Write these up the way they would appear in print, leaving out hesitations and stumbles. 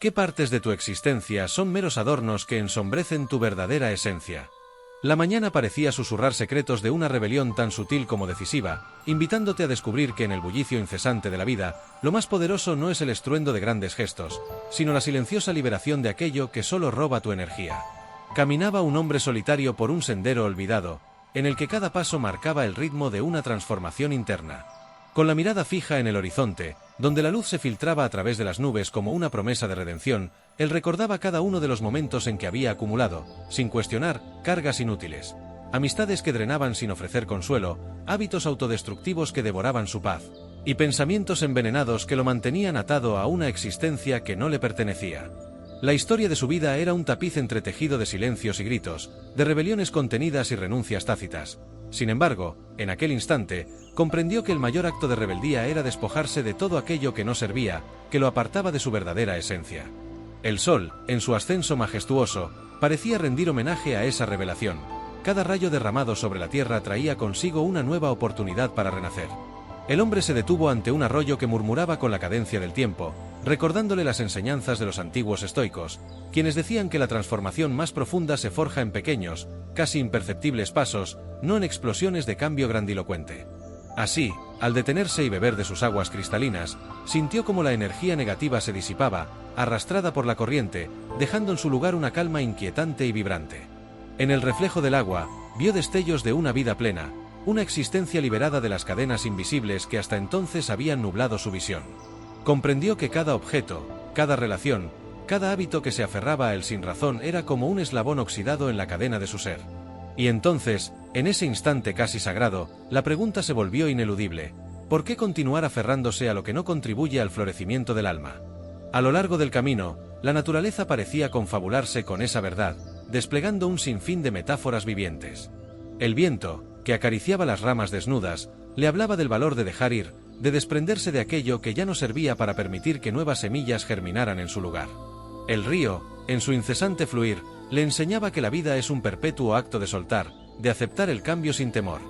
¿Qué partes de tu existencia son meros adornos que ensombrecen tu verdadera esencia? La mañana parecía susurrar secretos de una rebelión tan sutil como decisiva, invitándote a descubrir que en el bullicio incesante de la vida, lo más poderoso no es el estruendo de grandes gestos, sino la silenciosa liberación de aquello que solo roba tu energía. Caminaba un hombre solitario por un sendero olvidado, en el que cada paso marcaba el ritmo de una transformación interna. Con la mirada fija en el horizonte, donde la luz se filtraba a través de las nubes como una promesa de redención, él recordaba cada uno de los momentos en que había acumulado, sin cuestionar, cargas inútiles. Amistades que drenaban sin ofrecer consuelo, hábitos autodestructivos que devoraban su paz, y pensamientos envenenados que lo mantenían atado a una existencia que no le pertenecía. La historia de su vida era un tapiz entretejido de silencios y gritos, de rebeliones contenidas y renuncias tácitas. Sin embargo, en aquel instante, comprendió que el mayor acto de rebeldía era despojarse de todo aquello que no servía, que lo apartaba de su verdadera esencia. El sol, en su ascenso majestuoso, parecía rendir homenaje a esa revelación. Cada rayo derramado sobre la tierra traía consigo una nueva oportunidad para renacer. El hombre se detuvo ante un arroyo que murmuraba con la cadencia del tiempo, recordándole las enseñanzas de los antiguos estoicos, quienes decían que la transformación más profunda se forja en pequeños, casi imperceptibles pasos, no en explosiones de cambio grandilocuente. Así, al detenerse y beber de sus aguas cristalinas, sintió como la energía negativa se disipaba, arrastrada por la corriente, dejando en su lugar una calma inquietante y vibrante. En el reflejo del agua, vio destellos de una vida plena, una existencia liberada de las cadenas invisibles que hasta entonces habían nublado su visión. Comprendió que cada objeto, cada relación, cada hábito que se aferraba a él sin razón era como un eslabón oxidado en la cadena de su ser. Y entonces, en ese instante casi sagrado, la pregunta se volvió ineludible: ¿por qué continuar aferrándose a lo que no contribuye al florecimiento del alma? A lo largo del camino, la naturaleza parecía confabularse con esa verdad, desplegando un sinfín de metáforas vivientes. El viento, que acariciaba las ramas desnudas, le hablaba del valor de dejar ir, de desprenderse de aquello que ya no servía para permitir que nuevas semillas germinaran en su lugar. El río, en su incesante fluir, le enseñaba que la vida es un perpetuo acto de soltar, de aceptar el cambio sin temor.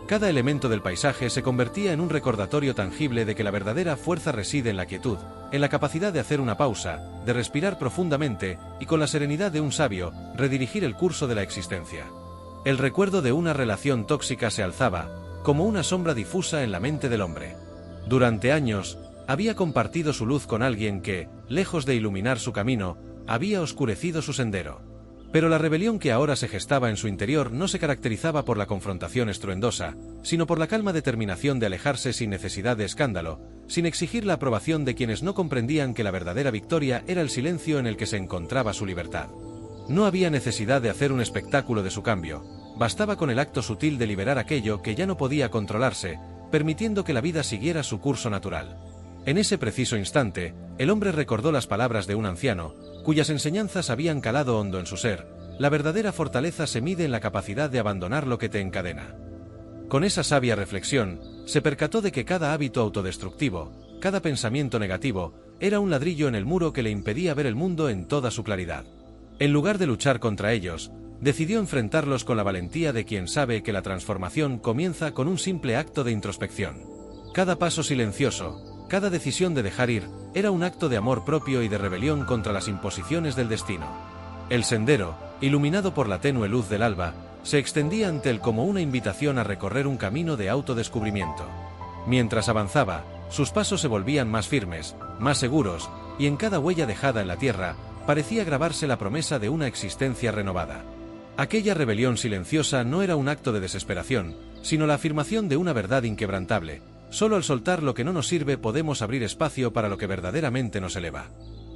Cada elemento del paisaje se convertía en un recordatorio tangible de que la verdadera fuerza reside en la quietud, en la capacidad de hacer una pausa, de respirar profundamente y con la serenidad de un sabio, redirigir el curso de la existencia. El recuerdo de una relación tóxica se alzaba, como una sombra difusa en la mente del hombre. Durante años, había compartido su luz con alguien que, lejos de iluminar su camino, había oscurecido su sendero. Pero la rebelión que ahora se gestaba en su interior no se caracterizaba por la confrontación estruendosa, sino por la calma determinación de alejarse sin necesidad de escándalo, sin exigir la aprobación de quienes no comprendían que la verdadera victoria era el silencio en el que se encontraba su libertad. No había necesidad de hacer un espectáculo de su cambio, bastaba con el acto sutil de liberar aquello que ya no podía controlarse, permitiendo que la vida siguiera su curso natural. En ese preciso instante, el hombre recordó las palabras de un anciano, cuyas enseñanzas habían calado hondo en su ser: la verdadera fortaleza se mide en la capacidad de abandonar lo que te encadena. Con esa sabia reflexión, se percató de que cada hábito autodestructivo, cada pensamiento negativo, era un ladrillo en el muro que le impedía ver el mundo en toda su claridad. En lugar de luchar contra ellos, decidió enfrentarlos con la valentía de quien sabe que la transformación comienza con un simple acto de introspección. Cada paso silencioso, cada decisión de dejar ir, era un acto de amor propio y de rebelión contra las imposiciones del destino. El sendero, iluminado por la tenue luz del alba, se extendía ante él como una invitación a recorrer un camino de autodescubrimiento. Mientras avanzaba, sus pasos se volvían más firmes, más seguros, y en cada huella dejada en la tierra, parecía grabarse la promesa de una existencia renovada. Aquella rebelión silenciosa no era un acto de desesperación, sino la afirmación de una verdad inquebrantable: solo al soltar lo que no nos sirve podemos abrir espacio para lo que verdaderamente nos eleva.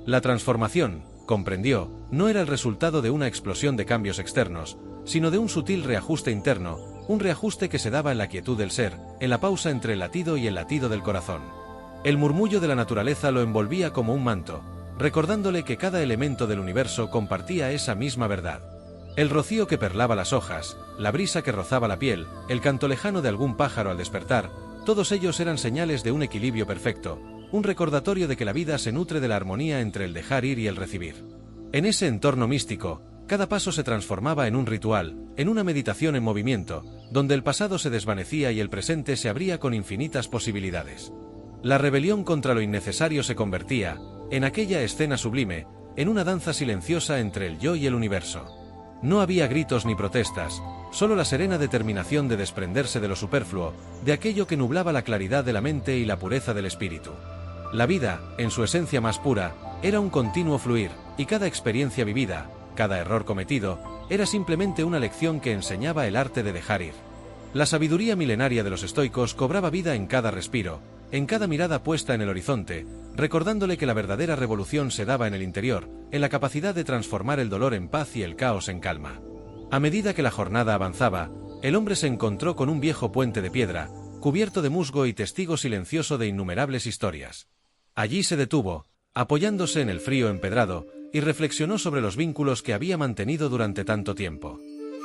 La transformación, comprendió, no era el resultado de una explosión de cambios externos, sino de un sutil reajuste interno, un reajuste que se daba en la quietud del ser, en la pausa entre el latido y el latido del corazón. El murmullo de la naturaleza lo envolvía como un manto, recordándole que cada elemento del universo compartía esa misma verdad. El rocío que perlaba las hojas, la brisa que rozaba la piel, el canto lejano de algún pájaro al despertar, todos ellos eran señales de un equilibrio perfecto, un recordatorio de que la vida se nutre de la armonía entre el dejar ir y el recibir. En ese entorno místico, cada paso se transformaba en un ritual, en una meditación en movimiento, donde el pasado se desvanecía y el presente se abría con infinitas posibilidades. La rebelión contra lo innecesario se convertía, en aquella escena sublime, en una danza silenciosa entre el yo y el universo. No había gritos ni protestas, solo la serena determinación de desprenderse de lo superfluo, de aquello que nublaba la claridad de la mente y la pureza del espíritu. La vida, en su esencia más pura, era un continuo fluir, y cada experiencia vivida, cada error cometido, era simplemente una lección que enseñaba el arte de dejar ir. La sabiduría milenaria de los estoicos cobraba vida en cada respiro, en cada mirada puesta en el horizonte, recordándole que la verdadera revolución se daba en el interior, en la capacidad de transformar el dolor en paz y el caos en calma. A medida que la jornada avanzaba, el hombre se encontró con un viejo puente de piedra, cubierto de musgo y testigo silencioso de innumerables historias. Allí se detuvo, apoyándose en el frío empedrado, y reflexionó sobre los vínculos que había mantenido durante tanto tiempo.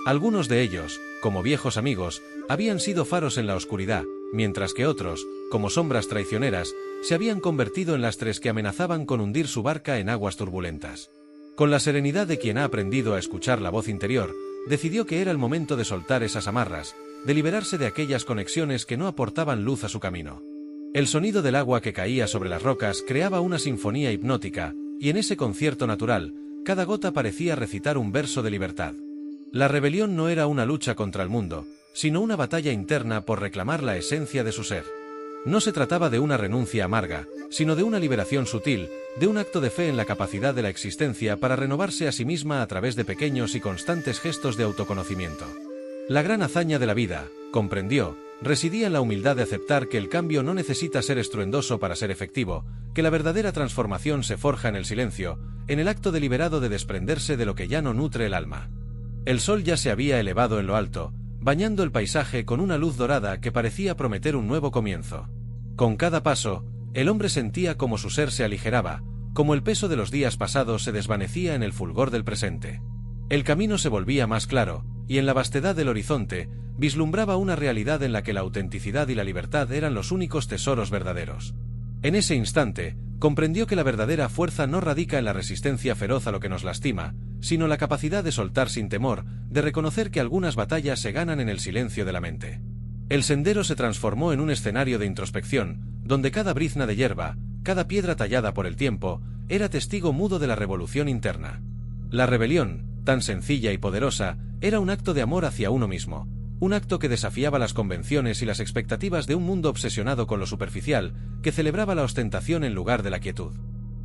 Algunos de ellos, como viejos amigos, habían sido faros en la oscuridad, mientras que otros, como sombras traicioneras, se habían convertido en lastres que amenazaban con hundir su barca en aguas turbulentas. Con la serenidad de quien ha aprendido a escuchar la voz interior, decidió que era el momento de soltar esas amarras, de liberarse de aquellas conexiones que no aportaban luz a su camino. El sonido del agua que caía sobre las rocas creaba una sinfonía hipnótica, y en ese concierto natural, cada gota parecía recitar un verso de libertad. La rebelión no era una lucha contra el mundo, sino una batalla interna por reclamar la esencia de su ser. No se trataba de una renuncia amarga, sino de una liberación sutil, de un acto de fe en la capacidad de la existencia para renovarse a sí misma a través de pequeños y constantes gestos de autoconocimiento. La gran hazaña de la vida, comprendió, residía en la humildad de aceptar que el cambio no necesita ser estruendoso para ser efectivo, que la verdadera transformación se forja en el silencio, en el acto deliberado de desprenderse de lo que ya no nutre el alma. El sol ya se había elevado en lo alto, bañando el paisaje con una luz dorada que parecía prometer un nuevo comienzo. Con cada paso, el hombre sentía como su ser se aligeraba, como el peso de los días pasados se desvanecía en el fulgor del presente. El camino se volvía más claro, y en la vastedad del horizonte, vislumbraba una realidad en la que la autenticidad y la libertad eran los únicos tesoros verdaderos. En ese instante, comprendió que la verdadera fuerza no radica en la resistencia feroz a lo que nos lastima, sino la capacidad de soltar sin temor, de reconocer que algunas batallas se ganan en el silencio de la mente. El sendero se transformó en un escenario de introspección, donde cada brizna de hierba, cada piedra tallada por el tiempo, era testigo mudo de la revolución interna. La rebelión, tan sencilla y poderosa, era un acto de amor hacia uno mismo, un acto que desafiaba las convenciones y las expectativas de un mundo obsesionado con lo superficial, que celebraba la ostentación en lugar de la quietud.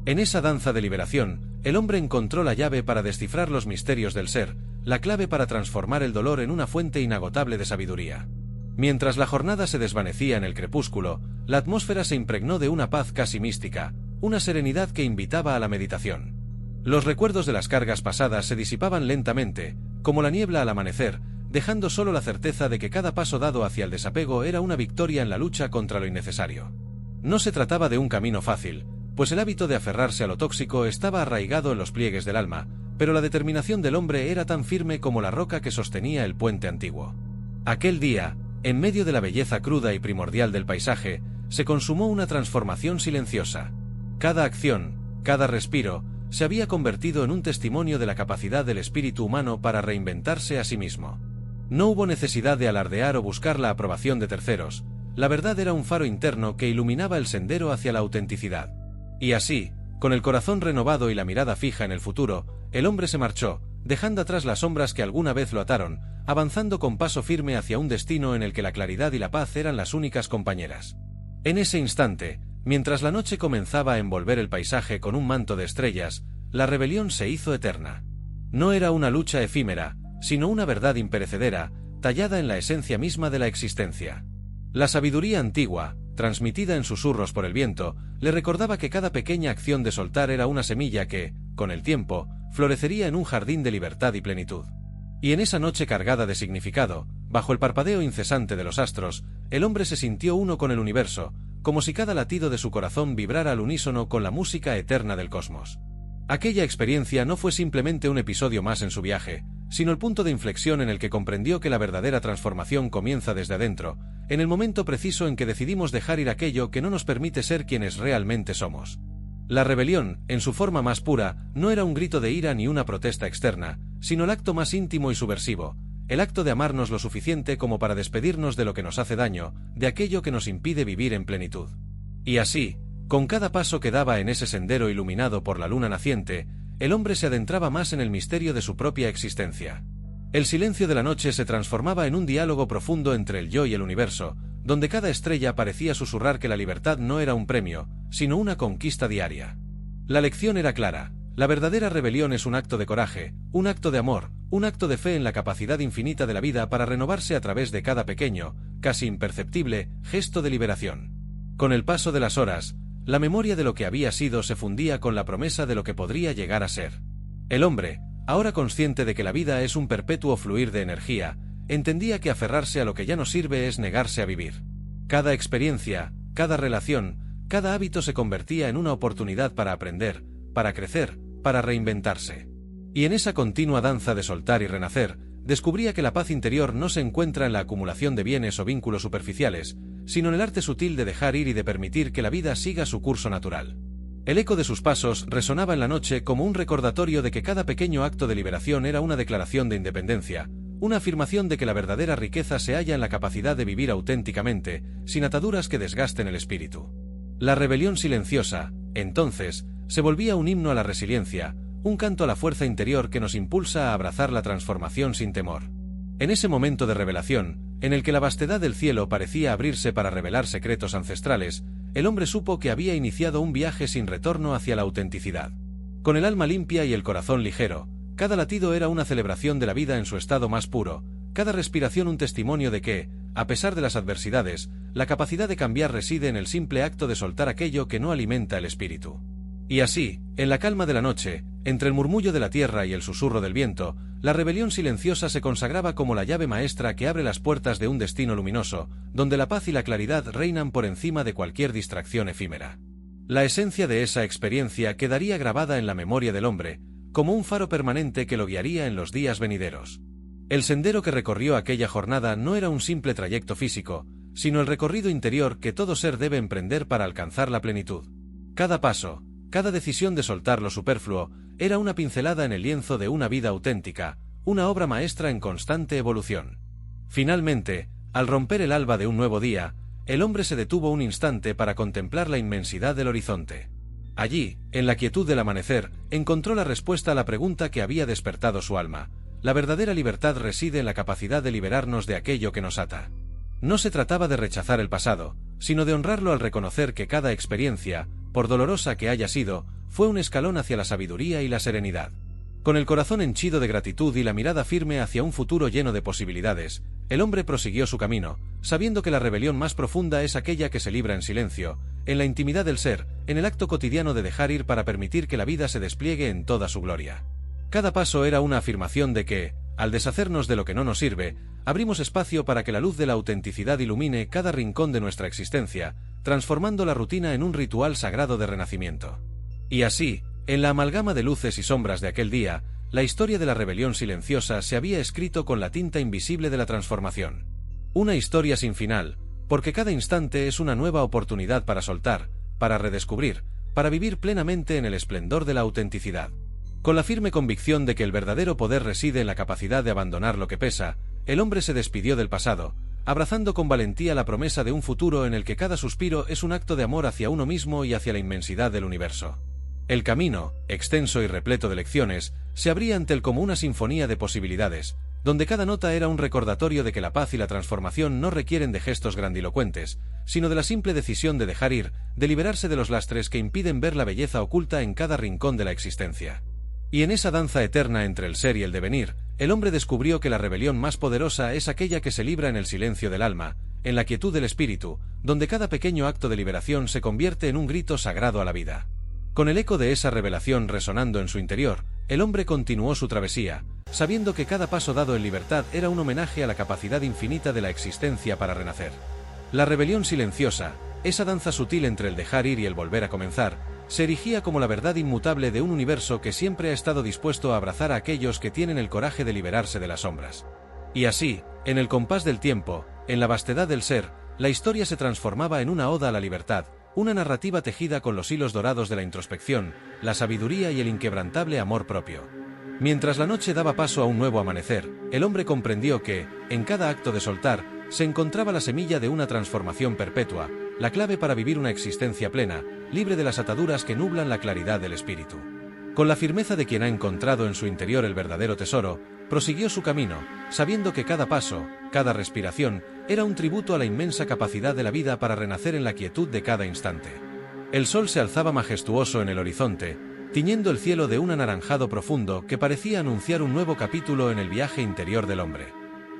En esa danza de liberación, el hombre encontró la llave para descifrar los misterios del ser, la clave para transformar el dolor en una fuente inagotable de sabiduría. Mientras la jornada se desvanecía en el crepúsculo, la atmósfera se impregnó de una paz casi mística, una serenidad que invitaba a la meditación. Los recuerdos de las cargas pasadas se disipaban lentamente, como la niebla al amanecer, dejando solo la certeza de que cada paso dado hacia el desapego era una victoria en la lucha contra lo innecesario. No se trataba de un camino fácil, pues el hábito de aferrarse a lo tóxico estaba arraigado en los pliegues del alma, pero la determinación del hombre era tan firme como la roca que sostenía el puente antiguo. Aquel día, en medio de la belleza cruda y primordial del paisaje, se consumó una transformación silenciosa. Cada acción, cada respiro, se había convertido en un testimonio de la capacidad del espíritu humano para reinventarse a sí mismo. No hubo necesidad de alardear o buscar la aprobación de terceros, la verdad era un faro interno que iluminaba el sendero hacia la autenticidad. Y así, con el corazón renovado y la mirada fija en el futuro, el hombre se marchó, dejando atrás las sombras que alguna vez lo ataron, avanzando con paso firme hacia un destino en el que la claridad y la paz eran las únicas compañeras. En ese instante, mientras la noche comenzaba a envolver el paisaje con un manto de estrellas, la rebelión se hizo eterna. No era una lucha efímera, sino una verdad imperecedera, tallada en la esencia misma de la existencia. La sabiduría antigua, transmitida en susurros por el viento, le recordaba que cada pequeña acción de soltar era una semilla que, con el tiempo, florecería en un jardín de libertad y plenitud. Y en esa noche cargada de significado, bajo el parpadeo incesante de los astros, el hombre se sintió uno con el universo, como si cada latido de su corazón vibrara al unísono con la música eterna del cosmos. Aquella experiencia no fue simplemente un episodio más en su viaje, sino el punto de inflexión en el que comprendió que la verdadera transformación comienza desde adentro, en el momento preciso en que decidimos dejar ir aquello que no nos permite ser quienes realmente somos. La rebelión, en su forma más pura, no era un grito de ira ni una protesta externa, sino el acto más íntimo y subversivo, el acto de amarnos lo suficiente como para despedirnos de lo que nos hace daño, de aquello que nos impide vivir en plenitud. Y así, Con cada paso que daba en ese sendero iluminado por la luna naciente, el hombre se adentraba más en el misterio de su propia existencia. El silencio de la noche se transformaba en un diálogo profundo entre el yo y el universo, donde cada estrella parecía susurrar que la libertad no era un premio, sino una conquista diaria. La lección era clara: la verdadera rebelión es un acto de coraje, un acto de amor, un acto de fe en la capacidad infinita de la vida para renovarse a través de cada pequeño, casi imperceptible, gesto de liberación. Con el paso de las horas, la memoria de lo que había sido se fundía con la promesa de lo que podría llegar a ser. El hombre, ahora consciente de que la vida es un perpetuo fluir de energía, entendía que aferrarse a lo que ya no sirve es negarse a vivir. Cada experiencia, cada relación, cada hábito se convertía en una oportunidad para aprender, para crecer, para reinventarse. Y en esa continua danza de soltar y renacer, descubría que la paz interior no se encuentra en la acumulación de bienes o vínculos superficiales, sino en el arte sutil de dejar ir y de permitir que la vida siga su curso natural. El eco de sus pasos resonaba en la noche como un recordatorio de que cada pequeño acto de liberación era una declaración de independencia, una afirmación de que la verdadera riqueza se halla en la capacidad de vivir auténticamente, sin ataduras que desgasten el espíritu. La rebelión silenciosa, entonces, se volvía un himno a la resiliencia, un canto a la fuerza interior que nos impulsa a abrazar la transformación sin temor. En ese momento de revelación, en el que la vastedad del cielo parecía abrirse para revelar secretos ancestrales, el hombre supo que había iniciado un viaje sin retorno hacia la autenticidad. Con el alma limpia y el corazón ligero, cada latido era una celebración de la vida en su estado más puro, cada respiración un testimonio de que, a pesar de las adversidades, la capacidad de cambiar reside en el simple acto de soltar aquello que no alimenta el espíritu. Y así, en la calma de la noche, entre el murmullo de la tierra y el susurro del viento, la rebelión silenciosa se consagraba como la llave maestra que abre las puertas de un destino luminoso, donde la paz y la claridad reinan por encima de cualquier distracción efímera. La esencia de esa experiencia quedaría grabada en la memoria del hombre, como un faro permanente que lo guiaría en los días venideros. El sendero que recorrió aquella jornada no era un simple trayecto físico, sino el recorrido interior que todo ser debe emprender para alcanzar la plenitud. Cada paso, cada decisión de soltar lo superfluo, era una pincelada en el lienzo de una vida auténtica, una obra maestra en constante evolución. Finalmente, al romper el alba de un nuevo día, el hombre se detuvo un instante para contemplar la inmensidad del horizonte. Allí, en la quietud del amanecer, encontró la respuesta a la pregunta que había despertado su alma. La verdadera libertad reside en la capacidad de liberarnos de aquello que nos ata. No se trataba de rechazar el pasado, sino de honrarlo al reconocer que cada experiencia, por dolorosa que haya sido, fue un escalón hacia la sabiduría y la serenidad. Con el corazón henchido de gratitud y la mirada firme hacia un futuro lleno de posibilidades, el hombre prosiguió su camino, sabiendo que la rebelión más profunda es aquella que se libra en silencio, en la intimidad del ser, en el acto cotidiano de dejar ir para permitir que la vida se despliegue en toda su gloria. Cada paso era una afirmación de que, al deshacernos de lo que no nos sirve, abrimos espacio para que la luz de la autenticidad ilumine cada rincón de nuestra existencia, transformando la rutina en un ritual sagrado de renacimiento. Y así, en la amalgama de luces y sombras de aquel día, la historia de la rebelión silenciosa se había escrito con la tinta invisible de la transformación. Una historia sin final, porque cada instante es una nueva oportunidad para soltar, para redescubrir, para vivir plenamente en el esplendor de la autenticidad. Con la firme convicción de que el verdadero poder reside en la capacidad de abandonar lo que pesa, el hombre se despidió del pasado, abrazando con valentía la promesa de un futuro en el que cada suspiro es un acto de amor hacia uno mismo y hacia la inmensidad del universo. El camino, extenso y repleto de lecciones, se abría ante él como una sinfonía de posibilidades, donde cada nota era un recordatorio de que la paz y la transformación no requieren de gestos grandilocuentes, sino de la simple decisión de dejar ir, de liberarse de los lastres que impiden ver la belleza oculta en cada rincón de la existencia. Y en esa danza eterna entre el ser y el devenir, el hombre descubrió que la rebelión más poderosa es aquella que se libra en el silencio del alma, en la quietud del espíritu, donde cada pequeño acto de liberación se convierte en un grito sagrado a la vida. Con el eco de esa revelación resonando en su interior, el hombre continuó su travesía, sabiendo que cada paso dado en libertad era un homenaje a la capacidad infinita de la existencia para renacer. La rebelión silenciosa, esa danza sutil entre el dejar ir y el volver a comenzar, se erigía como la verdad inmutable de un universo que siempre ha estado dispuesto a abrazar a aquellos que tienen el coraje de liberarse de las sombras. Y así, en el compás del tiempo, en la vastedad del ser, la historia se transformaba en una oda a la libertad, una narrativa tejida con los hilos dorados de la introspección, la sabiduría y el inquebrantable amor propio. Mientras la noche daba paso a un nuevo amanecer, el hombre comprendió que, en cada acto de soltar, se encontraba la semilla de una transformación perpetua, la clave para vivir una existencia plena, libre de las ataduras que nublan la claridad del espíritu. Con la firmeza de quien ha encontrado en su interior el verdadero tesoro, prosiguió su camino, sabiendo que cada paso, cada respiración, era un tributo a la inmensa capacidad de la vida para renacer en la quietud de cada instante. El sol se alzaba majestuoso en el horizonte, tiñendo el cielo de un anaranjado profundo que parecía anunciar un nuevo capítulo en el viaje interior del hombre.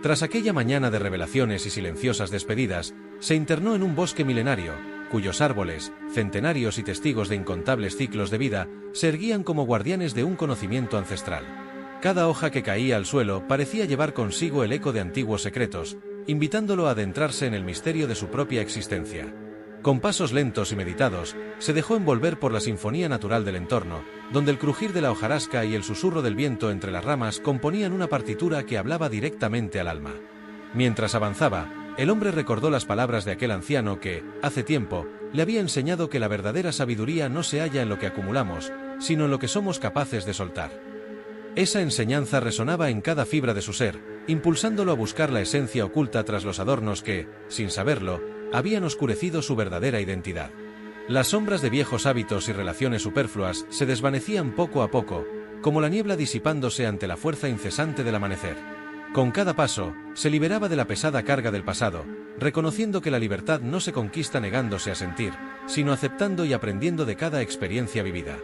Tras aquella mañana de revelaciones y silenciosas despedidas, se internó en un bosque milenario, cuyos árboles, centenarios y testigos de incontables ciclos de vida, se erguían como guardianes de un conocimiento ancestral. Cada hoja que caía al suelo parecía llevar consigo el eco de antiguos secretos, invitándolo a adentrarse en el misterio de su propia existencia. Con pasos lentos y meditados, se dejó envolver por la sinfonía natural del entorno, donde el crujir de la hojarasca y el susurro del viento entre las ramas componían una partitura que hablaba directamente al alma. Mientras avanzaba, el hombre recordó las palabras de aquel anciano que, hace tiempo, le había enseñado que la verdadera sabiduría no se halla en lo que acumulamos, sino en lo que somos capaces de soltar. Esa enseñanza resonaba en cada fibra de su ser, impulsándolo a buscar la esencia oculta tras los adornos que, sin saberlo, habían oscurecido su verdadera identidad. Las sombras de viejos hábitos y relaciones superfluas se desvanecían poco a poco, como la niebla disipándose ante la fuerza incesante del amanecer. Con cada paso, se liberaba de la pesada carga del pasado, reconociendo que la libertad no se conquista negándose a sentir, sino aceptando y aprendiendo de cada experiencia vivida.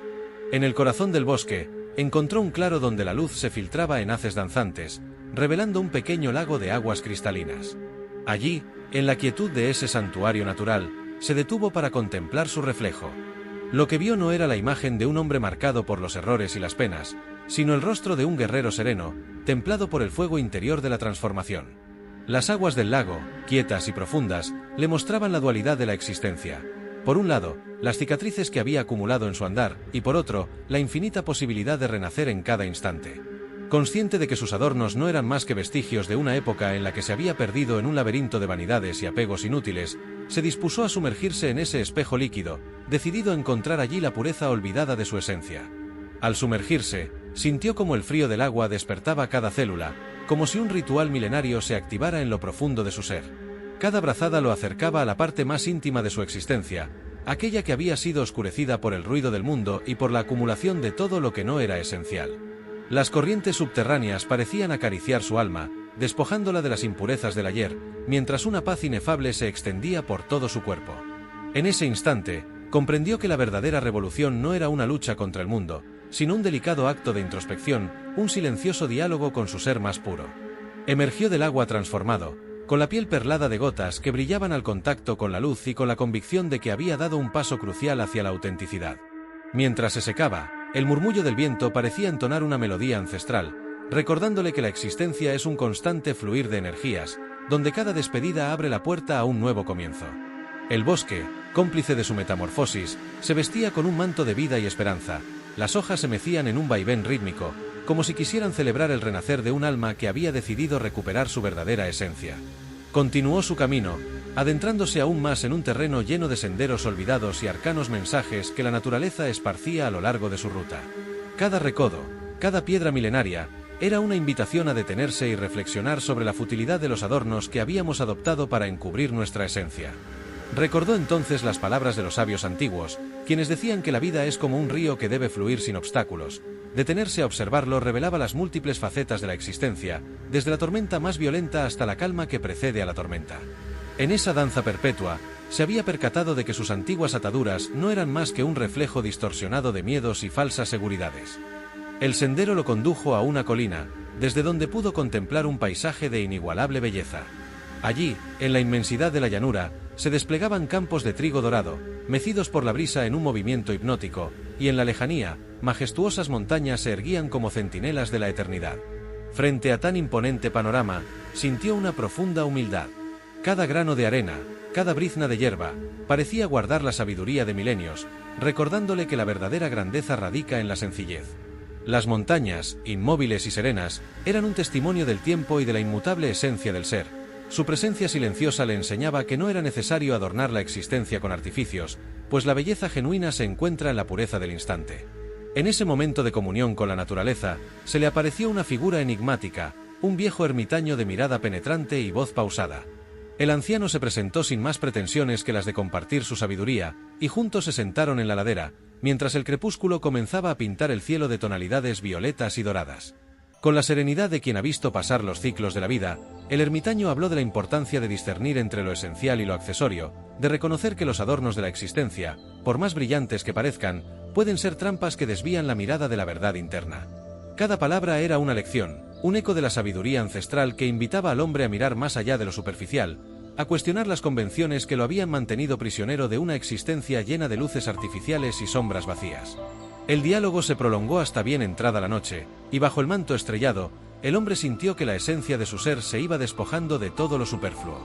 En el corazón del bosque, encontró un claro donde la luz se filtraba en haces danzantes, revelando un pequeño lago de aguas cristalinas. Allí, en la quietud de ese santuario natural, se detuvo para contemplar su reflejo. Lo que vio no era la imagen de un hombre marcado por los errores y las penas, sino el rostro de un guerrero sereno, templado por el fuego interior de la transformación. Las aguas del lago, quietas y profundas, le mostraban la dualidad de la existencia. Por un lado, las cicatrices que había acumulado en su andar, y por otro, la infinita posibilidad de renacer en cada instante. Consciente de que sus adornos no eran más que vestigios de una época en la que se había perdido en un laberinto de vanidades y apegos inútiles, se dispuso a sumergirse en ese espejo líquido, decidido a encontrar allí la pureza olvidada de su esencia. Al sumergirse, sintió como el frío del agua despertaba cada célula, como si un ritual milenario se activara en lo profundo de su ser. Cada brazada lo acercaba a la parte más íntima de su existencia, aquella que había sido oscurecida por el ruido del mundo y por la acumulación de todo lo que no era esencial. Las corrientes subterráneas parecían acariciar su alma, despojándola de las impurezas del ayer, mientras una paz inefable se extendía por todo su cuerpo. En ese instante, comprendió que la verdadera revolución no era una lucha contra el mundo, sino un delicado acto de introspección, un silencioso diálogo con su ser más puro. Emergió del agua transformado, con la piel perlada de gotas que brillaban al contacto con la luz y con la convicción de que había dado un paso crucial hacia la autenticidad. Mientras se secaba, el murmullo del viento parecía entonar una melodía ancestral, recordándole que la existencia es un constante fluir de energías, donde cada despedida abre la puerta a un nuevo comienzo. El bosque, cómplice de su metamorfosis, se vestía con un manto de vida y esperanza. Las hojas se mecían en un vaivén rítmico, como si quisieran celebrar el renacer de un alma que había decidido recuperar su verdadera esencia. Continuó su camino, adentrándose aún más en un terreno lleno de senderos olvidados y arcanos mensajes que la naturaleza esparcía a lo largo de su ruta. Cada recodo, cada piedra milenaria, era una invitación a detenerse y reflexionar sobre la futilidad de los adornos que habíamos adoptado para encubrir nuestra esencia. Recordó entonces las palabras de los sabios antiguos, quienes decían que la vida es como un río que debe fluir sin obstáculos. Detenerse a observarlo revelaba las múltiples facetas de la existencia, desde la tormenta más violenta hasta la calma que precede a la tormenta. En esa danza perpetua, se había percatado de que sus antiguas ataduras no eran más que un reflejo distorsionado de miedos y falsas seguridades. El sendero lo condujo a una colina, desde donde pudo contemplar un paisaje de inigualable belleza. Allí, en la inmensidad de la llanura, se desplegaban campos de trigo dorado, mecidos por la brisa en un movimiento hipnótico, y en la lejanía, majestuosas montañas se erguían como centinelas de la eternidad. Frente a tan imponente panorama, sintió una profunda humildad. Cada grano de arena, cada brizna de hierba, parecía guardar la sabiduría de milenios, recordándole que la verdadera grandeza radica en la sencillez. Las montañas, inmóviles y serenas, eran un testimonio del tiempo y de la inmutable esencia del ser. Su presencia silenciosa le enseñaba que no era necesario adornar la existencia con artificios, pues la belleza genuina se encuentra en la pureza del instante. En ese momento de comunión con la naturaleza, se le apareció una figura enigmática, un viejo ermitaño de mirada penetrante y voz pausada. El anciano se presentó sin más pretensiones que las de compartir su sabiduría, y juntos se sentaron en la ladera, mientras el crepúsculo comenzaba a pintar el cielo de tonalidades violetas y doradas. Con la serenidad de quien ha visto pasar los ciclos de la vida, el ermitaño habló de la importancia de discernir entre lo esencial y lo accesorio, de reconocer que los adornos de la existencia, por más brillantes que parezcan, pueden ser trampas que desvían la mirada de la verdad interna. Cada palabra era una lección, un eco de la sabiduría ancestral que invitaba al hombre a mirar más allá de lo superficial, a cuestionar las convenciones que lo habían mantenido prisionero de una existencia llena de luces artificiales y sombras vacías. El diálogo se prolongó hasta bien entrada la noche, y bajo el manto estrellado, el hombre sintió que la esencia de su ser se iba despojando de todo lo superfluo.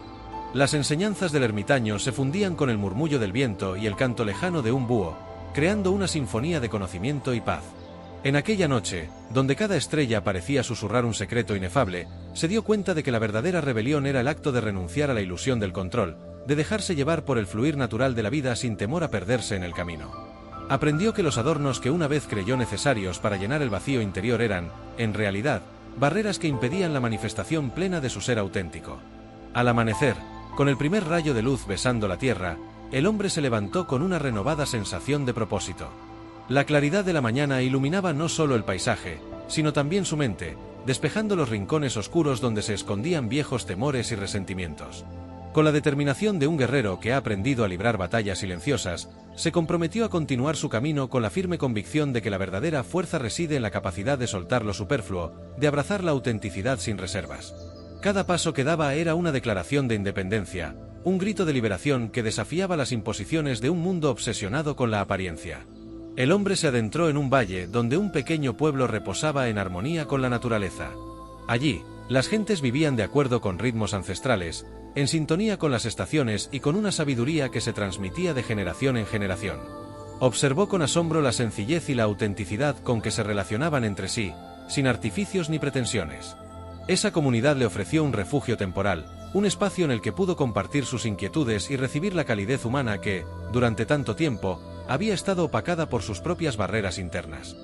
Las enseñanzas del ermitaño se fundían con el murmullo del viento y el canto lejano de un búho, creando una sinfonía de conocimiento y paz. En aquella noche, donde cada estrella parecía susurrar un secreto inefable, se dio cuenta de que la verdadera rebelión era el acto de renunciar a la ilusión del control, de dejarse llevar por el fluir natural de la vida sin temor a perderse en el camino. Aprendió que los adornos que una vez creyó necesarios para llenar el vacío interior eran, en realidad, barreras que impedían la manifestación plena de su ser auténtico. Al amanecer, con el primer rayo de luz besando la tierra, el hombre se levantó con una renovada sensación de propósito. La claridad de la mañana iluminaba no solo el paisaje, sino también su mente, despejando los rincones oscuros donde se escondían viejos temores y resentimientos. Con la determinación de un guerrero que ha aprendido a librar batallas silenciosas, se comprometió a continuar su camino con la firme convicción de que la verdadera fuerza reside en la capacidad de soltar lo superfluo, de abrazar la autenticidad sin reservas. Cada paso que daba era una declaración de independencia, un grito de liberación que desafiaba las imposiciones de un mundo obsesionado con la apariencia. El hombre se adentró en un valle donde un pequeño pueblo reposaba en armonía con la naturaleza. Allí, las gentes vivían de acuerdo con ritmos ancestrales, en sintonía con las estaciones y con una sabiduría que se transmitía de generación en generación. Observó con asombro la sencillez y la autenticidad con que se relacionaban entre sí, sin artificios ni pretensiones. Esa comunidad le ofreció un refugio temporal, un espacio en el que pudo compartir sus inquietudes y recibir la calidez humana que, durante tanto tiempo, había estado opacada por sus propias barreras internas.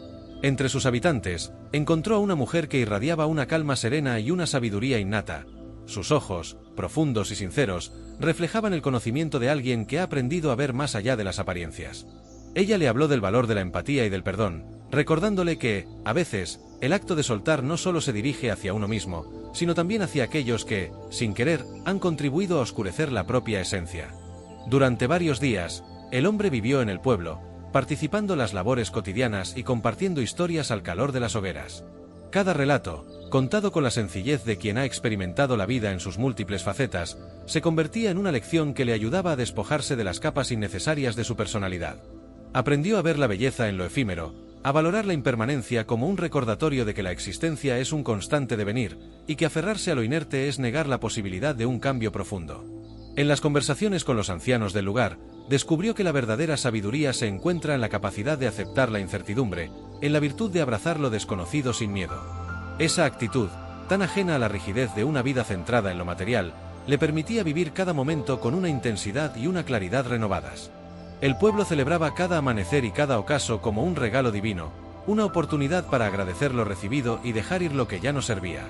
Entre sus habitantes, encontró a una mujer que irradiaba una calma serena y una sabiduría innata. Sus ojos, profundos y sinceros, reflejaban el conocimiento de alguien que ha aprendido a ver más allá de las apariencias. Ella le habló del valor de la empatía y del perdón, recordándole que, a veces, el acto de soltar no solo se dirige hacia uno mismo, sino también hacia aquellos que, sin querer, han contribuido a oscurecer la propia esencia. Durante varios días, el hombre vivió en el pueblo, participando en las labores cotidianas y compartiendo historias al calor de las hogueras. Cada relato, contado con la sencillez de quien ha experimentado la vida en sus múltiples facetas, se convertía en una lección que le ayudaba a despojarse de las capas innecesarias de su personalidad. Aprendió a ver la belleza en lo efímero, a valorar la impermanencia como un recordatorio de que la existencia es un constante devenir, y que aferrarse a lo inerte es negar la posibilidad de un cambio profundo. En las conversaciones con los ancianos del lugar, descubrió que la verdadera sabiduría se encuentra en la capacidad de aceptar la incertidumbre, en la virtud de abrazar lo desconocido sin miedo. Esa actitud, tan ajena a la rigidez de una vida centrada en lo material, le permitía vivir cada momento con una intensidad y una claridad renovadas. El pueblo celebraba cada amanecer y cada ocaso como un regalo divino, una oportunidad para agradecer lo recibido y dejar ir lo que ya no servía.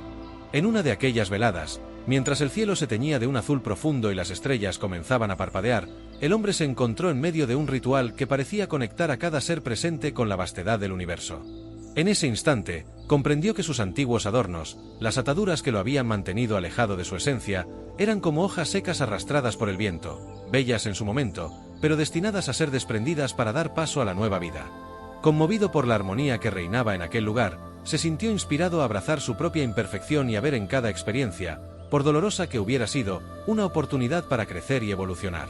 En una de aquellas veladas, mientras el cielo se teñía de un azul profundo y las estrellas comenzaban a parpadear, el hombre se encontró en medio de un ritual que parecía conectar a cada ser presente con la vastedad del universo. En ese instante, comprendió que sus antiguos adornos, las ataduras que lo habían mantenido alejado de su esencia, eran como hojas secas arrastradas por el viento, bellas en su momento, pero destinadas a ser desprendidas para dar paso a la nueva vida. Conmovido por la armonía que reinaba en aquel lugar, se sintió inspirado a abrazar su propia imperfección y a ver en cada experiencia, por dolorosa que hubiera sido, una oportunidad para crecer y evolucionar.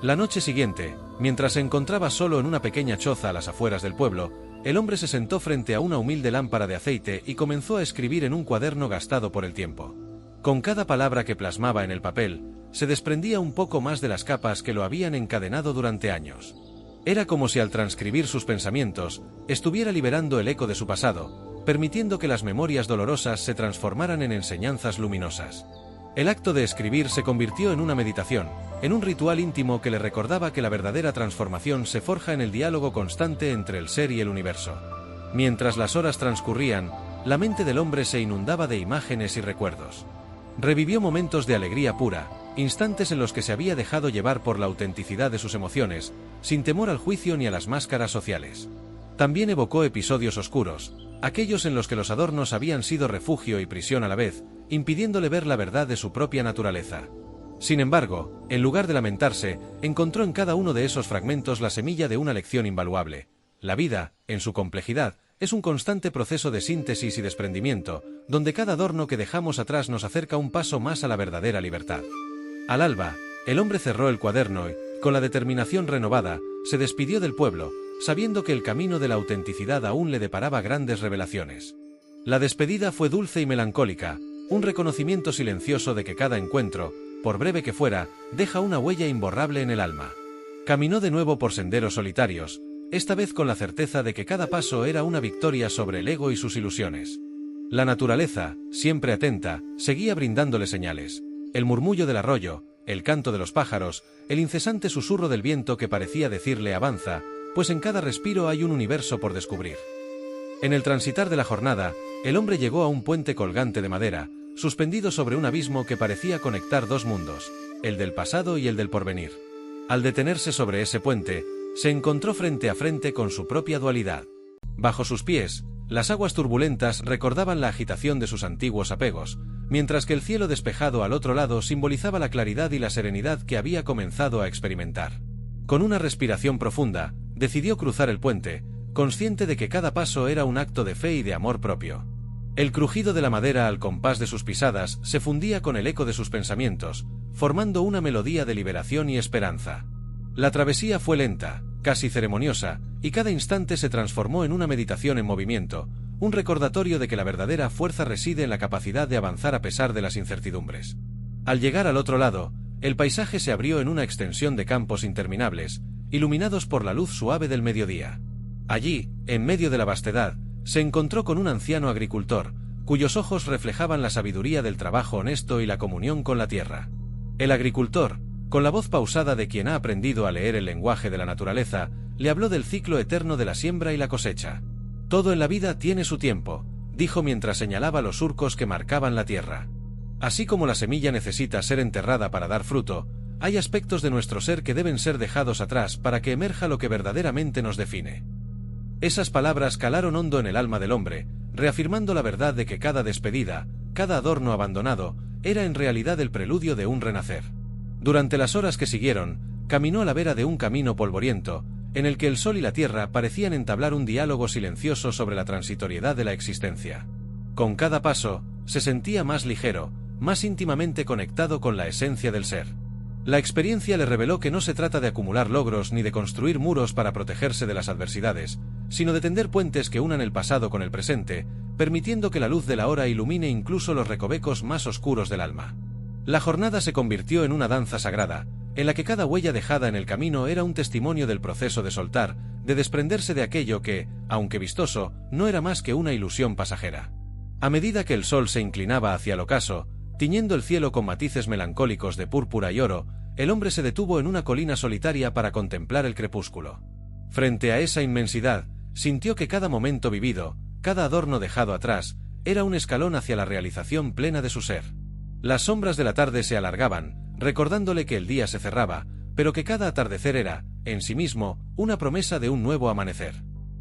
La noche siguiente, mientras se encontraba solo en una pequeña choza a las afueras del pueblo, el hombre se sentó frente a una humilde lámpara de aceite y comenzó a escribir en un cuaderno gastado por el tiempo. Con cada palabra que plasmaba en el papel, se desprendía un poco más de las capas que lo habían encadenado durante años. Era como si al transcribir sus pensamientos, estuviera liberando el eco de su pasado, permitiendo que las memorias dolorosas se transformaran en enseñanzas luminosas. El acto de escribir se convirtió en una meditación, en un ritual íntimo que le recordaba que la verdadera transformación se forja en el diálogo constante entre el ser y el universo. Mientras las horas transcurrían, la mente del hombre se inundaba de imágenes y recuerdos. Revivió momentos de alegría pura, instantes en los que se había dejado llevar por la autenticidad de sus emociones, sin temor al juicio ni a las máscaras sociales. También evocó episodios oscuros, aquellos en los que los adornos habían sido refugio y prisión a la vez, impidiéndole ver la verdad de su propia naturaleza. Sin embargo, en lugar de lamentarse, encontró en cada uno de esos fragmentos la semilla de una lección invaluable. La vida, en su complejidad, es un constante proceso de síntesis y desprendimiento, donde cada adorno que dejamos atrás nos acerca un paso más a la verdadera libertad. Al alba, el hombre cerró el cuaderno y, con la determinación renovada, se despidió del pueblo, sabiendo que el camino de la autenticidad aún le deparaba grandes revelaciones. La despedida fue dulce y melancólica, un reconocimiento silencioso de que cada encuentro, por breve que fuera, deja una huella imborrable en el alma. Caminó de nuevo por senderos solitarios, esta vez con la certeza de que cada paso era una victoria sobre el ego y sus ilusiones. La naturaleza, siempre atenta, seguía brindándole señales. El murmullo del arroyo, el canto de los pájaros, el incesante susurro del viento que parecía decirle avanza, pues en cada respiro hay un universo por descubrir. En el transitar de la jornada, el hombre llegó a un puente colgante de madera, suspendido sobre un abismo que parecía conectar dos mundos, el del pasado y el del porvenir. Al detenerse sobre ese puente, se encontró frente a frente con su propia dualidad. Bajo sus pies, las aguas turbulentas recordaban la agitación de sus antiguos apegos, mientras que el cielo despejado al otro lado simbolizaba la claridad y la serenidad que había comenzado a experimentar. Con una respiración profunda, decidió cruzar el puente, consciente de que cada paso era un acto de fe y de amor propio. El crujido de la madera al compás de sus pisadas se fundía con el eco de sus pensamientos, formando una melodía de liberación y esperanza. La travesía fue lenta, casi ceremoniosa, y cada instante se transformó en una meditación en movimiento, un recordatorio de que la verdadera fuerza reside en la capacidad de avanzar a pesar de las incertidumbres. Al llegar al otro lado, el paisaje se abrió en una extensión de campos interminables, iluminados por la luz suave del mediodía. Allí, en medio de la vastedad, se encontró con un anciano agricultor, cuyos ojos reflejaban la sabiduría del trabajo honesto y la comunión con la tierra. El agricultor, con la voz pausada de quien ha aprendido a leer el lenguaje de la naturaleza, le habló del ciclo eterno de la siembra y la cosecha. Todo en la vida tiene su tiempo, dijo mientras señalaba los surcos que marcaban la tierra. Así como la semilla necesita ser enterrada para dar fruto, hay aspectos de nuestro ser que deben ser dejados atrás para que emerja lo que verdaderamente nos define. Esas palabras calaron hondo en el alma del hombre, reafirmando la verdad de que cada despedida, cada adorno abandonado, era en realidad el preludio de un renacer. Durante las horas que siguieron, caminó a la vera de un camino polvoriento, en el que el sol y la tierra parecían entablar un diálogo silencioso sobre la transitoriedad de la existencia. Con cada paso, se sentía más ligero, más íntimamente conectado con la esencia del ser. La experiencia le reveló que no se trata de acumular logros ni de construir muros para protegerse de las adversidades, sino de tender puentes que unan el pasado con el presente, permitiendo que la luz de la hora ilumine incluso los recovecos más oscuros del alma. La jornada se convirtió en una danza sagrada, en la que cada huella dejada en el camino era un testimonio del proceso de soltar, de desprenderse de aquello que, aunque vistoso, no era más que una ilusión pasajera. A medida que el sol se inclinaba hacia el ocaso, tiñendo el cielo con matices melancólicos de púrpura y oro, el hombre se detuvo en una colina solitaria para contemplar el crepúsculo. Frente a esa inmensidad, sintió que cada momento vivido, cada adorno dejado atrás, era un escalón hacia la realización plena de su ser. Las sombras de la tarde se alargaban, recordándole que el día se cerraba, pero que cada atardecer era, en sí mismo, una promesa de un nuevo amanecer.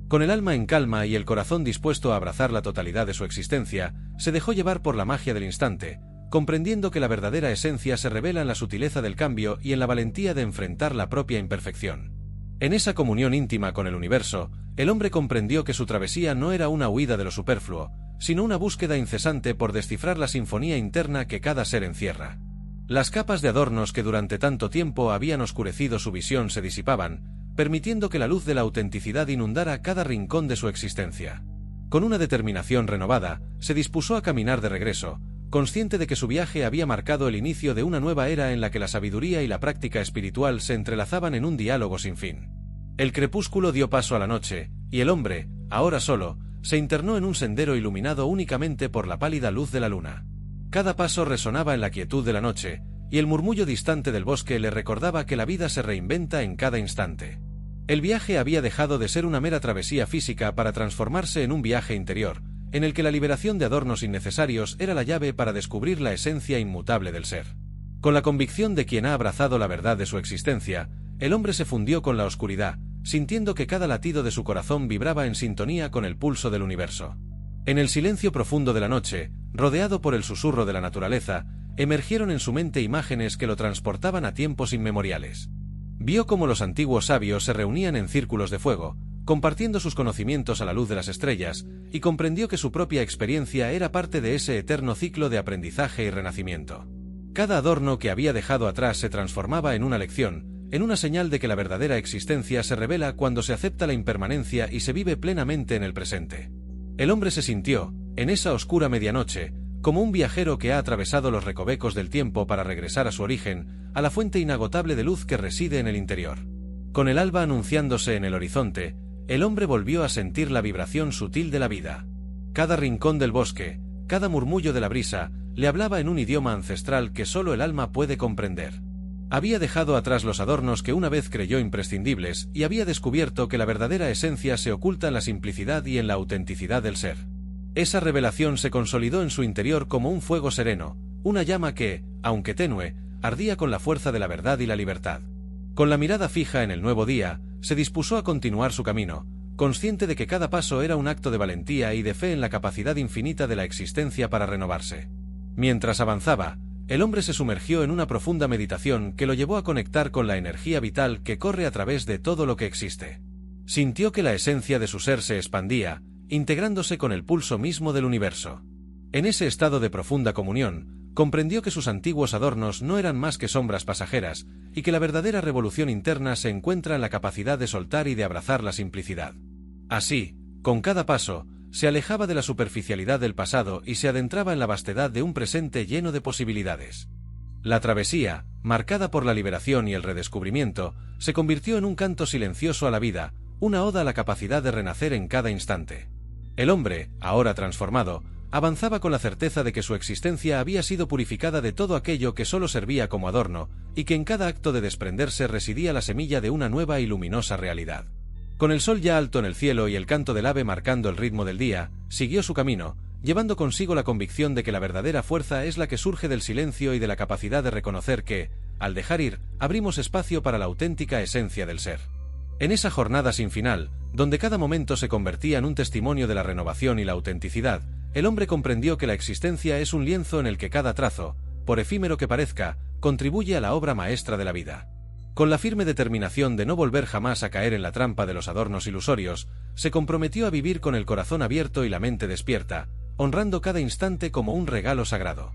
Con el alma en calma y el corazón dispuesto a abrazar la totalidad de su existencia, se dejó llevar por la magia del instante, comprendiendo que la verdadera esencia se revela en la sutileza del cambio y en la valentía de enfrentar la propia imperfección. En esa comunión íntima con el universo, el hombre comprendió que su travesía no era una huida de lo superfluo, sino una búsqueda incesante por descifrar la sinfonía interna que cada ser encierra. Las capas de adornos que durante tanto tiempo habían oscurecido su visión se disipaban, permitiendo que la luz de la autenticidad inundara cada rincón de su existencia. Con una determinación renovada, se dispuso a caminar de regreso, consciente de que su viaje había marcado el inicio de una nueva era en la que la sabiduría y la práctica espiritual se entrelazaban en un diálogo sin fin. El crepúsculo dio paso a la noche, y el hombre, ahora solo, se internó en un sendero iluminado únicamente por la pálida luz de la luna. Cada paso resonaba en la quietud de la noche, y el murmullo distante del bosque le recordaba que la vida se reinventa en cada instante. El viaje había dejado de ser una mera travesía física para transformarse en un viaje interior, en el que la liberación de adornos innecesarios era la llave para descubrir la esencia inmutable del ser. Con la convicción de quien ha abrazado la verdad de su existencia, el hombre se fundió con la oscuridad, sintiendo que cada latido de su corazón vibraba en sintonía con el pulso del universo. En el silencio profundo de la noche, rodeado por el susurro de la naturaleza, emergieron en su mente imágenes que lo transportaban a tiempos inmemoriales. Vio cómo los antiguos sabios se reunían en círculos de fuego, compartiendo sus conocimientos a la luz de las estrellas, y comprendió que su propia experiencia era parte de ese eterno ciclo de aprendizaje y renacimiento. Cada adorno que había dejado atrás se transformaba en una lección, en una señal de que la verdadera existencia se revela cuando se acepta la impermanencia y se vive plenamente en el presente. El hombre se sintió, en esa oscura medianoche, como un viajero que ha atravesado los recovecos del tiempo para regresar a su origen, a la fuente inagotable de luz que reside en el interior. Con el alba anunciándose en el horizonte, el hombre volvió a sentir la vibración sutil de la vida. Cada rincón del bosque, cada murmullo de la brisa, le hablaba en un idioma ancestral que solo el alma puede comprender. Había dejado atrás los adornos que una vez creyó imprescindibles y había descubierto que la verdadera esencia se oculta en la simplicidad y en la autenticidad del ser. Esa revelación se consolidó en su interior como un fuego sereno, una llama que, aunque tenue, ardía con la fuerza de la verdad y la libertad. Con la mirada fija en el nuevo día, se dispuso a continuar su camino, consciente de que cada paso era un acto de valentía y de fe en la capacidad infinita de la existencia para renovarse. Mientras avanzaba, el hombre se sumergió en una profunda meditación que lo llevó a conectar con la energía vital que corre a través de todo lo que existe. Sintió que la esencia de su ser se expandía, integrándose con el pulso mismo del universo. En ese estado de profunda comunión, comprendió que sus antiguos adornos no eran más que sombras pasajeras, y que la verdadera revolución interna se encuentra en la capacidad de soltar y de abrazar la simplicidad. Así, con cada paso, se alejaba de la superficialidad del pasado y se adentraba en la vastedad de un presente lleno de posibilidades. La travesía, marcada por la liberación y el redescubrimiento, se convirtió en un canto silencioso a la vida, una oda a la capacidad de renacer en cada instante. El hombre, ahora transformado, avanzaba con la certeza de que su existencia había sido purificada de todo aquello que solo servía como adorno, y que en cada acto de desprenderse residía la semilla de una nueva y luminosa realidad. Con el sol ya alto en el cielo y el canto del ave marcando el ritmo del día, siguió su camino, llevando consigo la convicción de que la verdadera fuerza es la que surge del silencio y de la capacidad de reconocer que, al dejar ir, abrimos espacio para la auténtica esencia del ser. En esa jornada sin final, donde cada momento se convertía en un testimonio de la renovación y la autenticidad, el hombre comprendió que la existencia es un lienzo en el que cada trazo, por efímero que parezca, contribuye a la obra maestra de la vida. Con la firme determinación de no volver jamás a caer en la trampa de los adornos ilusorios, se comprometió a vivir con el corazón abierto y la mente despierta, honrando cada instante como un regalo sagrado.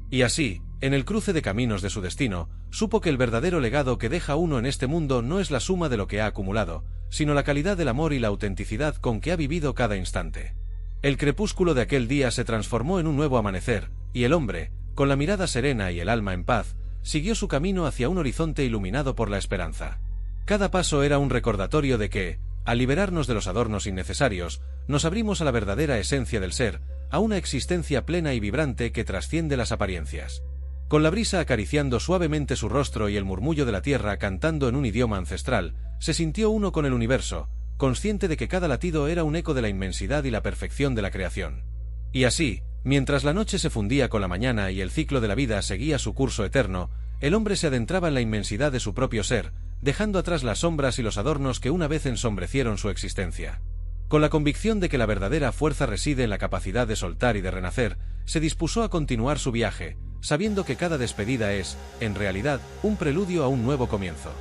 Y así, en el cruce de caminos de su destino, supo que el verdadero legado que deja uno en este mundo no es la suma de lo que ha acumulado, sino la calidad del amor y la autenticidad con que ha vivido cada instante. El crepúsculo de aquel día se transformó en un nuevo amanecer, y el hombre, con la mirada serena y el alma en paz, siguió su camino hacia un horizonte iluminado por la esperanza. Cada paso era un recordatorio de que, al liberarnos de los adornos innecesarios, nos abrimos a la verdadera esencia del ser, a una existencia plena y vibrante que trasciende las apariencias. Con la brisa acariciando suavemente su rostro y el murmullo de la tierra cantando en un idioma ancestral, se sintió uno con el universo, consciente de que cada latido era un eco de la inmensidad y la perfección de la creación. Y así, mientras la noche se fundía con la mañana y el ciclo de la vida seguía su curso eterno, el hombre se adentraba en la inmensidad de su propio ser, dejando atrás las sombras y los adornos que una vez ensombrecieron su existencia. Con la convicción de que la verdadera fuerza reside en la capacidad de soltar y de renacer, se dispuso a continuar su viaje, sabiendo que cada despedida es, en realidad, un preludio a un nuevo comienzo.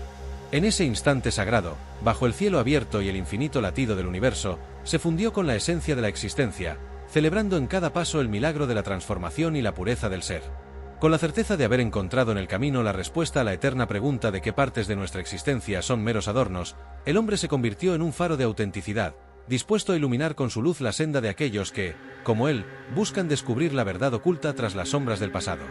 En ese instante sagrado, bajo el cielo abierto y el infinito latido del universo, se fundió con la esencia de la existencia, celebrando en cada paso el milagro de la transformación y la pureza del ser. Con la certeza de haber encontrado en el camino la respuesta a la eterna pregunta de qué partes de nuestra existencia son meros adornos, el hombre se convirtió en un faro de autenticidad, dispuesto a iluminar con su luz la senda de aquellos que, como él, buscan descubrir la verdad oculta tras las sombras del pasado.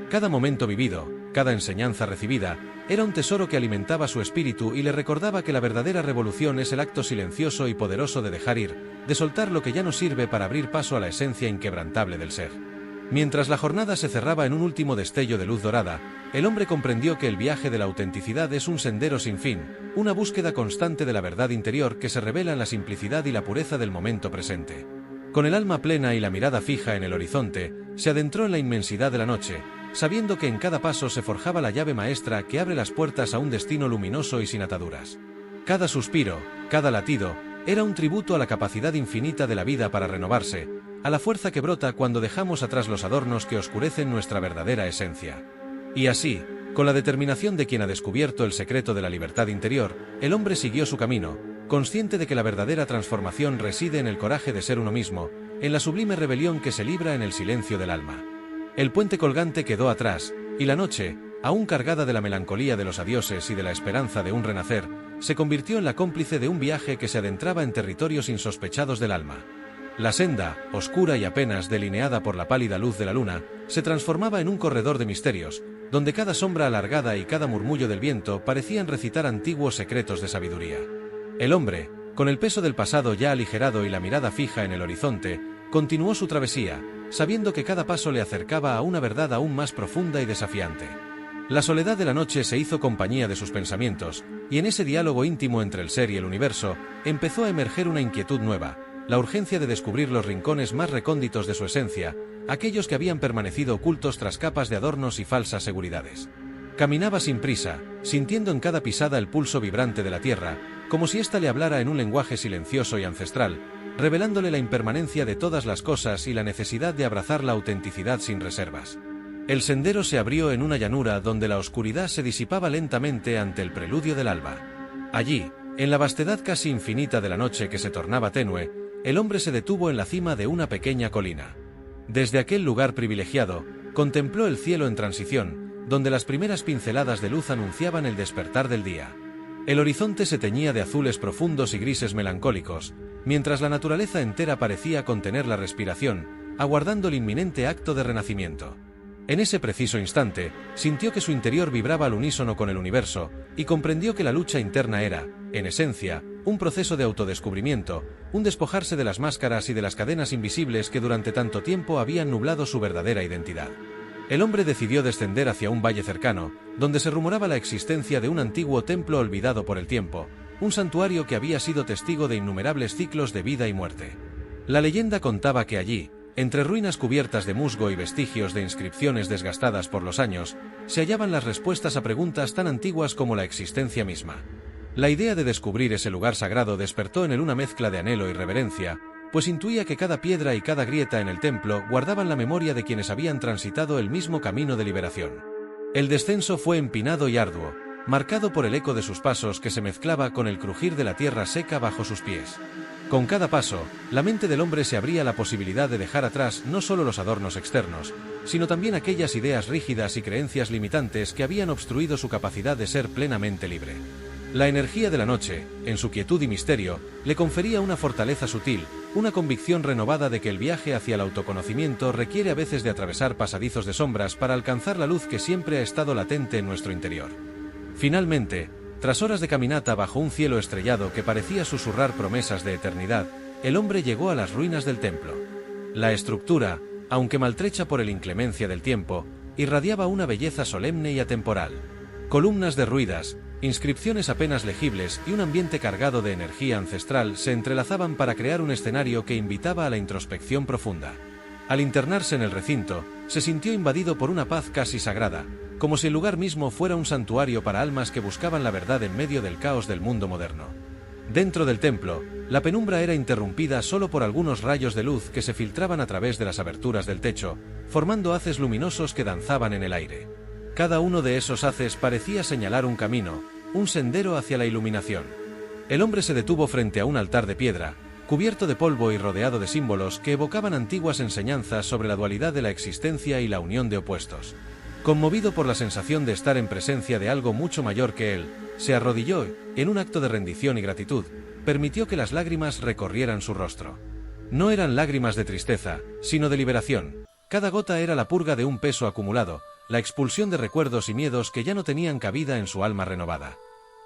Cada momento vivido, cada enseñanza recibida, era un tesoro que alimentaba su espíritu y le recordaba que la verdadera revolución es el acto silencioso y poderoso de dejar ir, de soltar lo que ya no sirve para abrir paso a la esencia inquebrantable del ser. Mientras la jornada se cerraba en un último destello de luz dorada, el hombre comprendió que el viaje de la autenticidad es un sendero sin fin, una búsqueda constante de la verdad interior que se revela en la simplicidad y la pureza del momento presente. Con el alma plena y la mirada fija en el horizonte, se adentró en la inmensidad de la noche, sabiendo que en cada paso se forjaba la llave maestra que abre las puertas a un destino luminoso y sin ataduras. Cada suspiro, cada latido, era un tributo a la capacidad infinita de la vida para renovarse, a la fuerza que brota cuando dejamos atrás los adornos que oscurecen nuestra verdadera esencia. Y así, con la determinación de quien ha descubierto el secreto de la libertad interior, el hombre siguió su camino, consciente de que la verdadera transformación reside en el coraje de ser uno mismo, en la sublime rebelión que se libra en el silencio del alma. El puente colgante quedó atrás, y la noche, aún cargada de la melancolía de los adioses y de la esperanza de un renacer, se convirtió en la cómplice de un viaje que se adentraba en territorios insospechados del alma. La senda, oscura y apenas delineada por la pálida luz de la luna, se transformaba en un corredor de misterios, donde cada sombra alargada y cada murmullo del viento parecían recitar antiguos secretos de sabiduría. El hombre, con el peso del pasado ya aligerado y la mirada fija en el horizonte, continuó su travesía, sabiendo que cada paso le acercaba a una verdad aún más profunda y desafiante. La soledad de la noche se hizo compañía de sus pensamientos, y en ese diálogo íntimo entre el ser y el universo, empezó a emerger una inquietud nueva, la urgencia de descubrir los rincones más recónditos de su esencia, aquellos que habían permanecido ocultos tras capas de adornos y falsas seguridades. Caminaba sin prisa, sintiendo en cada pisada el pulso vibrante de la tierra, como si ésta le hablara en un lenguaje silencioso y ancestral, revelándole la impermanencia de todas las cosas y la necesidad de abrazar la autenticidad sin reservas. El sendero se abrió en una llanura donde la oscuridad se disipaba lentamente ante el preludio del alba. Allí, en la vastedad casi infinita de la noche que se tornaba tenue, el hombre se detuvo en la cima de una pequeña colina. Desde aquel lugar privilegiado, contempló el cielo en transición, donde las primeras pinceladas de luz anunciaban el despertar del día. El horizonte se teñía de azules profundos y grises melancólicos, mientras la naturaleza entera parecía contener la respiración, aguardando el inminente acto de renacimiento. En ese preciso instante, sintió que su interior vibraba al unísono con el universo, y comprendió que la lucha interna era, en esencia, un proceso de autodescubrimiento, un despojarse de las máscaras y de las cadenas invisibles que durante tanto tiempo habían nublado su verdadera identidad. El hombre decidió descender hacia un valle cercano, donde se rumoraba la existencia de un antiguo templo olvidado por el tiempo, un santuario que había sido testigo de innumerables ciclos de vida y muerte. La leyenda contaba que allí, entre ruinas cubiertas de musgo y vestigios de inscripciones desgastadas por los años, se hallaban las respuestas a preguntas tan antiguas como la existencia misma. La idea de descubrir ese lugar sagrado despertó en él una mezcla de anhelo y reverencia, pues intuía que cada piedra y cada grieta en el templo guardaban la memoria de quienes habían transitado el mismo camino de liberación. El descenso fue empinado y arduo, marcado por el eco de sus pasos que se mezclaba con el crujir de la tierra seca bajo sus pies. Con cada paso, la mente del hombre se abría a la posibilidad de dejar atrás no solo los adornos externos, sino también aquellas ideas rígidas y creencias limitantes que habían obstruido su capacidad de ser plenamente libre. La energía de la noche, en su quietud y misterio, le confería una fortaleza sutil, una convicción renovada de que el viaje hacia el autoconocimiento requiere a veces de atravesar pasadizos de sombras para alcanzar la luz que siempre ha estado latente en nuestro interior. Finalmente, tras horas de caminata bajo un cielo estrellado que parecía susurrar promesas de eternidad, el hombre llegó a las ruinas del templo. La estructura, aunque maltrecha por la inclemencia del tiempo, irradiaba una belleza solemne y atemporal. Columnas derruidas, inscripciones apenas legibles y un ambiente cargado de energía ancestral se entrelazaban para crear un escenario que invitaba a la introspección profunda. Al internarse en el recinto, se sintió invadido por una paz casi sagrada, como si el lugar mismo fuera un santuario para almas que buscaban la verdad en medio del caos del mundo moderno. Dentro del templo, la penumbra era interrumpida solo por algunos rayos de luz que se filtraban a través de las aberturas del techo, formando haces luminosos que danzaban en el aire. Cada uno de esos haces parecía señalar un camino, un sendero hacia la iluminación. El hombre se detuvo frente a un altar de piedra, cubierto de polvo y rodeado de símbolos que evocaban antiguas enseñanzas sobre la dualidad de la existencia y la unión de opuestos. Conmovido por la sensación de estar en presencia de algo mucho mayor que él, se arrodilló y, en un acto de rendición y gratitud, permitió que las lágrimas recorrieran su rostro. No eran lágrimas de tristeza, sino de liberación. Cada gota era la purga de un peso acumulado, la expulsión de recuerdos y miedos que ya no tenían cabida en su alma renovada.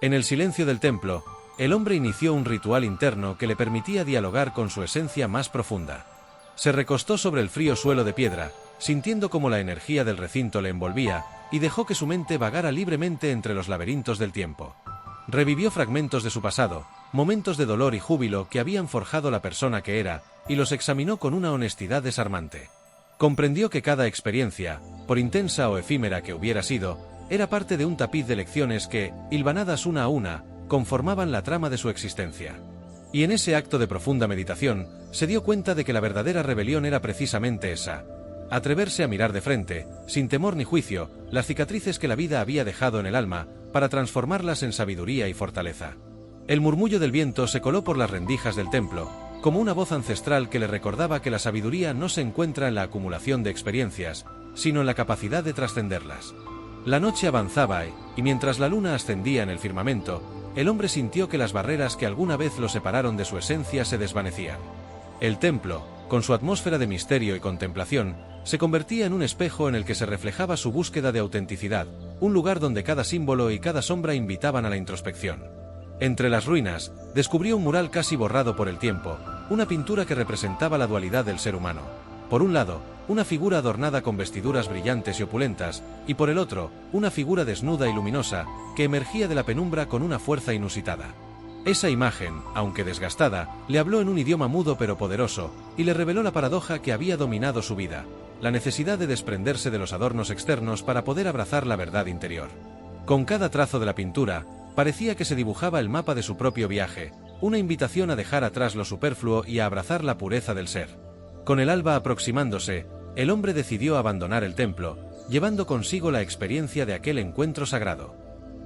En el silencio del templo, el hombre inició un ritual interno que le permitía dialogar con su esencia más profunda. Se recostó sobre el frío suelo de piedra, sintiendo cómo la energía del recinto le envolvía, y dejó que su mente vagara libremente entre los laberintos del tiempo. Revivió fragmentos de su pasado, momentos de dolor y júbilo que habían forjado la persona que era, y los examinó con una honestidad desarmante. Comprendió que cada experiencia, por intensa o efímera que hubiera sido, era parte de un tapiz de lecciones que, hilvanadas una a una, conformaban la trama de su existencia. Y en ese acto de profunda meditación, se dio cuenta de que la verdadera rebelión era precisamente esa: atreverse a mirar de frente, sin temor ni juicio, las cicatrices que la vida había dejado en el alma, para transformarlas en sabiduría y fortaleza. El murmullo del viento se coló por las rendijas del templo, como una voz ancestral que le recordaba que la sabiduría no se encuentra en la acumulación de experiencias, sino en la capacidad de trascenderlas. La noche avanzaba y mientras la luna ascendía en el firmamento, el hombre sintió que las barreras que alguna vez lo separaron de su esencia se desvanecían. El templo, con su atmósfera de misterio y contemplación, se convertía en un espejo en el que se reflejaba su búsqueda de autenticidad, un lugar donde cada símbolo y cada sombra invitaban a la introspección. Entre las ruinas, descubrió un mural casi borrado por el tiempo, una pintura que representaba la dualidad del ser humano. Por un lado, una figura adornada con vestiduras brillantes y opulentas, y por el otro, una figura desnuda y luminosa, que emergía de la penumbra con una fuerza inusitada. Esa imagen, aunque desgastada, le habló en un idioma mudo pero poderoso, y le reveló la paradoja que había dominado su vida: la necesidad de desprenderse de los adornos externos para poder abrazar la verdad interior. Con cada trazo de la pintura, parecía que se dibujaba el mapa de su propio viaje, una invitación a dejar atrás lo superfluo y a abrazar la pureza del ser. Con el alba aproximándose, el hombre decidió abandonar el templo, llevando consigo la experiencia de aquel encuentro sagrado.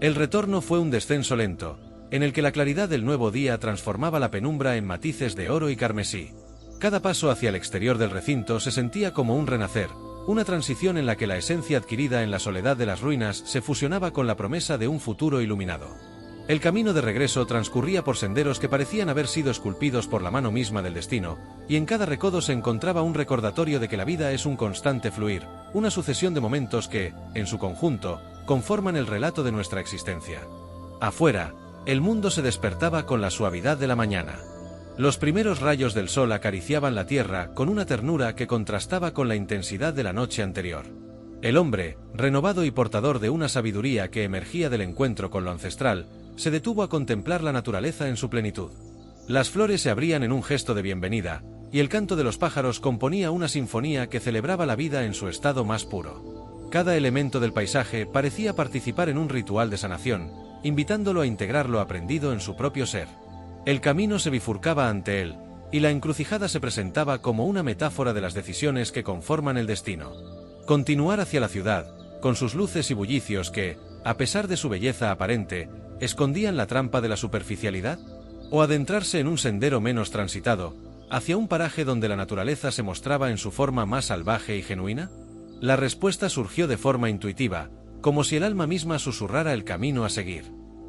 El retorno fue un descenso lento, en el que la claridad del nuevo día transformaba la penumbra en matices de oro y carmesí. Cada paso hacia el exterior del recinto se sentía como un renacer, una transición en la que la esencia adquirida en la soledad de las ruinas se fusionaba con la promesa de un futuro iluminado. El camino de regreso transcurría por senderos que parecían haber sido esculpidos por la mano misma del destino, y en cada recodo se encontraba un recordatorio de que la vida es un constante fluir, una sucesión de momentos que, en su conjunto, conforman el relato de nuestra existencia. Afuera, el mundo se despertaba con la suavidad de la mañana. Los primeros rayos del sol acariciaban la tierra con una ternura que contrastaba con la intensidad de la noche anterior. El hombre, renovado y portador de una sabiduría que emergía del encuentro con lo ancestral, se detuvo a contemplar la naturaleza en su plenitud. Las flores se abrían en un gesto de bienvenida, y el canto de los pájaros componía una sinfonía que celebraba la vida en su estado más puro. Cada elemento del paisaje parecía participar en un ritual de sanación, invitándolo a integrar lo aprendido en su propio ser. El camino se bifurcaba ante él, y la encrucijada se presentaba como una metáfora de las decisiones que conforman el destino. Continuar hacia la ciudad, con sus luces y bullicios que, a pesar de su belleza aparente, escondían la trampa de la superficialidad, o adentrarse en un sendero menos transitado, hacia un paraje donde la naturaleza se mostraba en su forma más salvaje y genuina. La respuesta surgió de forma intuitiva, como si el alma misma susurrara el camino a seguir.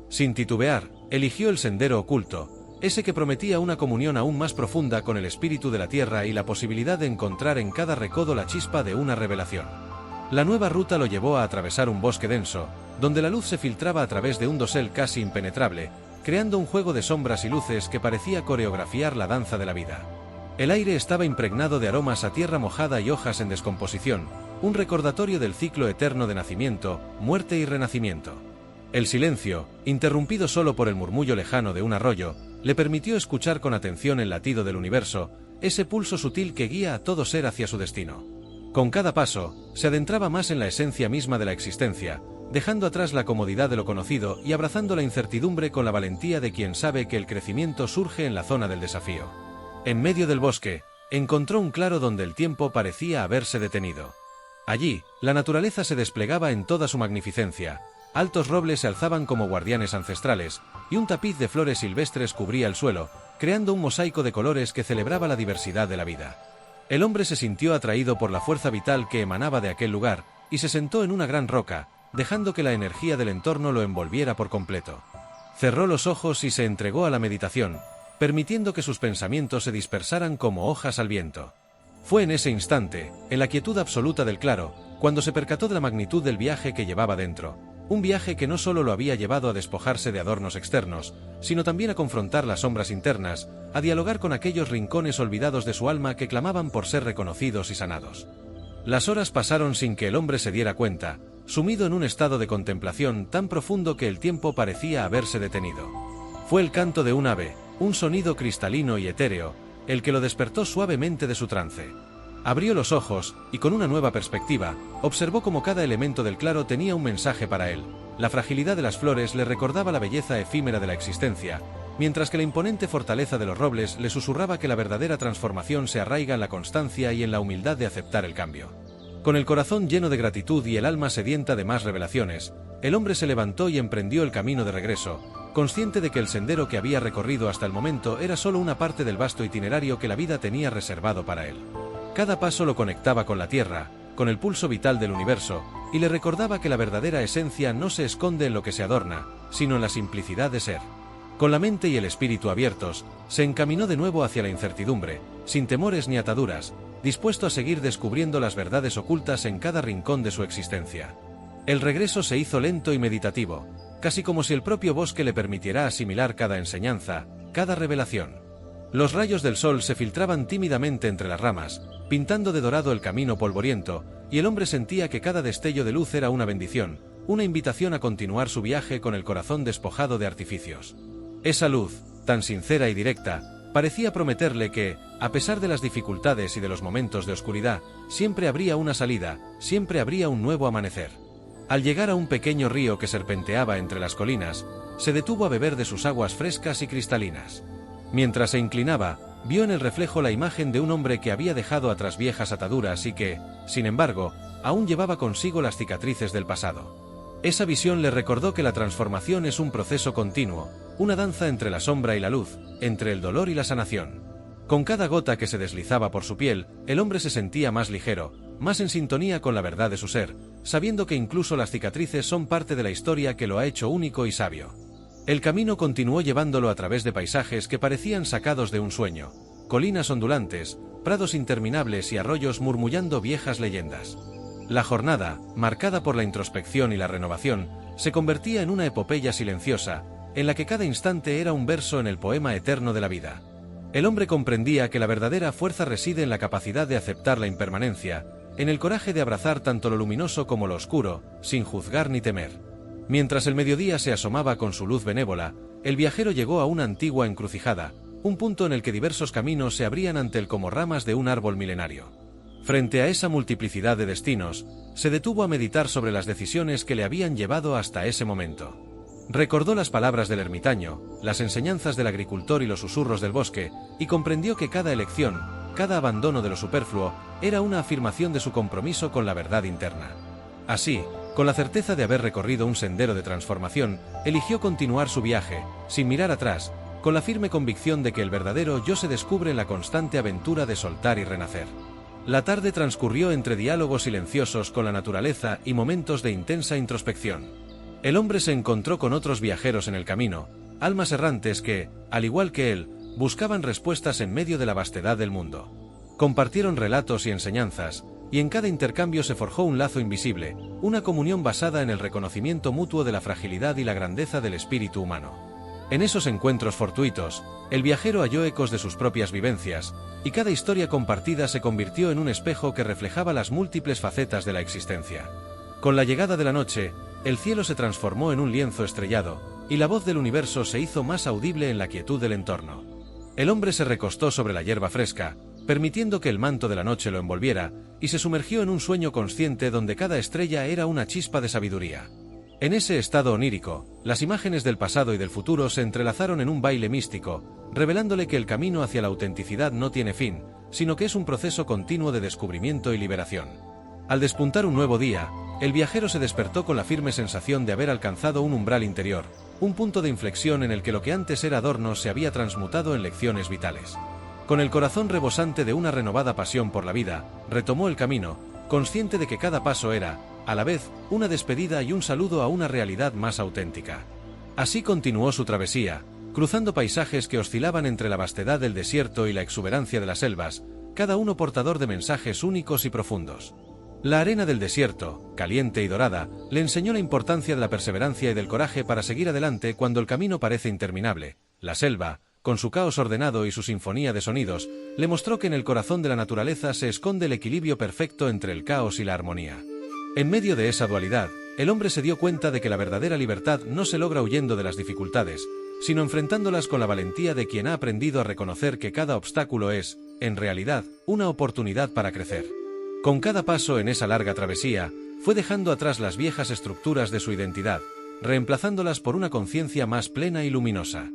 Sin titubear, eligió el sendero oculto, ese que prometía una comunión aún más profunda con el espíritu de la tierra y la posibilidad de encontrar en cada recodo la chispa de una revelación. La nueva ruta lo llevó a atravesar un bosque denso, donde la luz se filtraba a través de un dosel casi impenetrable, creando un juego de sombras y luces que parecía coreografiar la danza de la vida. El aire estaba impregnado de aromas a tierra mojada y hojas en descomposición, un recordatorio del ciclo eterno de nacimiento, muerte y renacimiento. El silencio, interrumpido solo por el murmullo lejano de un arroyo, le permitió escuchar con atención el latido del universo, ese pulso sutil que guía a todo ser hacia su destino. Con cada paso, se adentraba más en la esencia misma de la existencia, dejando atrás la comodidad de lo conocido y abrazando la incertidumbre con la valentía de quien sabe que el crecimiento surge en la zona del desafío. En medio del bosque, encontró un claro donde el tiempo parecía haberse detenido. Allí, la naturaleza se desplegaba en toda su magnificencia, altos robles se alzaban como guardianes ancestrales, y un tapiz de flores silvestres cubría el suelo, creando un mosaico de colores que celebraba la diversidad de la vida. El hombre se sintió atraído por la fuerza vital que emanaba de aquel lugar, y se sentó en una gran roca, dejando que la energía del entorno lo envolviera por completo. Cerró los ojos y se entregó a la meditación, permitiendo que sus pensamientos se dispersaran como hojas al viento. Fue en ese instante, en la quietud absoluta del claro, cuando se percató de la magnitud del viaje que llevaba dentro. Un viaje que no solo lo había llevado a despojarse de adornos externos, sino también a confrontar las sombras internas, a dialogar con aquellos rincones olvidados de su alma que clamaban por ser reconocidos y sanados. Las horas pasaron sin que el hombre se diera cuenta, sumido en un estado de contemplación tan profundo que el tiempo parecía haberse detenido. Fue el canto de un ave, un sonido cristalino y etéreo, el que lo despertó suavemente de su trance. Abrió los ojos, y con una nueva perspectiva, observó cómo cada elemento del claro tenía un mensaje para él. La fragilidad de las flores le recordaba la belleza efímera de la existencia, mientras que la imponente fortaleza de los robles le susurraba que la verdadera transformación se arraiga en la constancia y en la humildad de aceptar el cambio. Con el corazón lleno de gratitud y el alma sedienta de más revelaciones, el hombre se levantó y emprendió el camino de regreso, consciente de que el sendero que había recorrido hasta el momento era solo una parte del vasto itinerario que la vida tenía reservado para él. Cada paso lo conectaba con la tierra, con el pulso vital del universo, y le recordaba que la verdadera esencia no se esconde en lo que se adorna, sino en la simplicidad de ser. Con la mente y el espíritu abiertos, se encaminó de nuevo hacia la incertidumbre, sin temores ni ataduras, dispuesto a seguir descubriendo las verdades ocultas en cada rincón de su existencia. El regreso se hizo lento y meditativo, casi como si el propio bosque le permitiera asimilar cada enseñanza, cada revelación. Los rayos del sol se filtraban tímidamente entre las ramas, pintando de dorado el camino polvoriento, y el hombre sentía que cada destello de luz era una bendición, una invitación a continuar su viaje con el corazón despojado de artificios. Esa luz, tan sincera y directa, parecía prometerle que, a pesar de las dificultades y de los momentos de oscuridad, siempre habría una salida, siempre habría un nuevo amanecer. Al llegar a un pequeño río que serpenteaba entre las colinas, se detuvo a beber de sus aguas frescas y cristalinas. Mientras se inclinaba, vio en el reflejo la imagen de un hombre que había dejado atrás viejas ataduras y que, sin embargo, aún llevaba consigo las cicatrices del pasado. Esa visión le recordó que la transformación es un proceso continuo, una danza entre la sombra y la luz, entre el dolor y la sanación. Con cada gota que se deslizaba por su piel, el hombre se sentía más ligero, más en sintonía con la verdad de su ser, sabiendo que incluso las cicatrices son parte de la historia que lo ha hecho único y sabio. El camino continuó llevándolo a través de paisajes que parecían sacados de un sueño, colinas ondulantes, prados interminables y arroyos murmullando viejas leyendas. La jornada, marcada por la introspección y la renovación, se convertía en una epopeya silenciosa, en la que cada instante era un verso en el poema eterno de la vida. El hombre comprendía que la verdadera fuerza reside en la capacidad de aceptar la impermanencia, en el coraje de abrazar tanto lo luminoso como lo oscuro, sin juzgar ni temer. Mientras el mediodía se asomaba con su luz benévola, el viajero llegó a una antigua encrucijada, un punto en el que diversos caminos se abrían ante él como ramas de un árbol milenario. Frente a esa multiplicidad de destinos, se detuvo a meditar sobre las decisiones que le habían llevado hasta ese momento. Recordó las palabras del ermitaño, las enseñanzas del agricultor y los susurros del bosque, y comprendió que cada elección, cada abandono de lo superfluo, era una afirmación de su compromiso con la verdad interna. Así, con la certeza de haber recorrido un sendero de transformación, eligió continuar su viaje, sin mirar atrás, con la firme convicción de que el verdadero yo se descubre en la constante aventura de soltar y renacer. La tarde transcurrió entre diálogos silenciosos con la naturaleza y momentos de intensa introspección. El hombre se encontró con otros viajeros en el camino, almas errantes que, al igual que él, buscaban respuestas en medio de la vastedad del mundo. Compartieron relatos y enseñanzas, y en cada intercambio se forjó un lazo invisible, una comunión basada en el reconocimiento mutuo de la fragilidad y la grandeza del espíritu humano. En esos encuentros fortuitos, el viajero halló ecos de sus propias vivencias, y cada historia compartida se convirtió en un espejo que reflejaba las múltiples facetas de la existencia. Con la llegada de la noche, el cielo se transformó en un lienzo estrellado, y la voz del universo se hizo más audible en la quietud del entorno. El hombre se recostó sobre la hierba fresca, permitiendo que el manto de la noche lo envolviera, y se sumergió en un sueño consciente donde cada estrella era una chispa de sabiduría. En ese estado onírico, las imágenes del pasado y del futuro se entrelazaron en un baile místico, revelándole que el camino hacia la autenticidad no tiene fin, sino que es un proceso continuo de descubrimiento y liberación. Al despuntar un nuevo día, el viajero se despertó con la firme sensación de haber alcanzado un umbral interior, un punto de inflexión en el que lo que antes era adornos se había transmutado en lecciones vitales. Con el corazón rebosante de una renovada pasión por la vida, retomó el camino, consciente de que cada paso era, a la vez, una despedida y un saludo a una realidad más auténtica. Así continuó su travesía, cruzando paisajes que oscilaban entre la vastedad del desierto y la exuberancia de las selvas, cada uno portador de mensajes únicos y profundos. La arena del desierto, caliente y dorada, le enseñó la importancia de la perseverancia y del coraje para seguir adelante cuando el camino parece interminable. La selva, con su caos ordenado y su sinfonía de sonidos, le mostró que en el corazón de la naturaleza se esconde el equilibrio perfecto entre el caos y la armonía. En medio de esa dualidad, el hombre se dio cuenta de que la verdadera libertad no se logra huyendo de las dificultades, sino enfrentándolas con la valentía de quien ha aprendido a reconocer que cada obstáculo es, en realidad, una oportunidad para crecer. Con cada paso en esa larga travesía, fue dejando atrás las viejas estructuras de su identidad, reemplazándolas por una conciencia más plena y luminosa.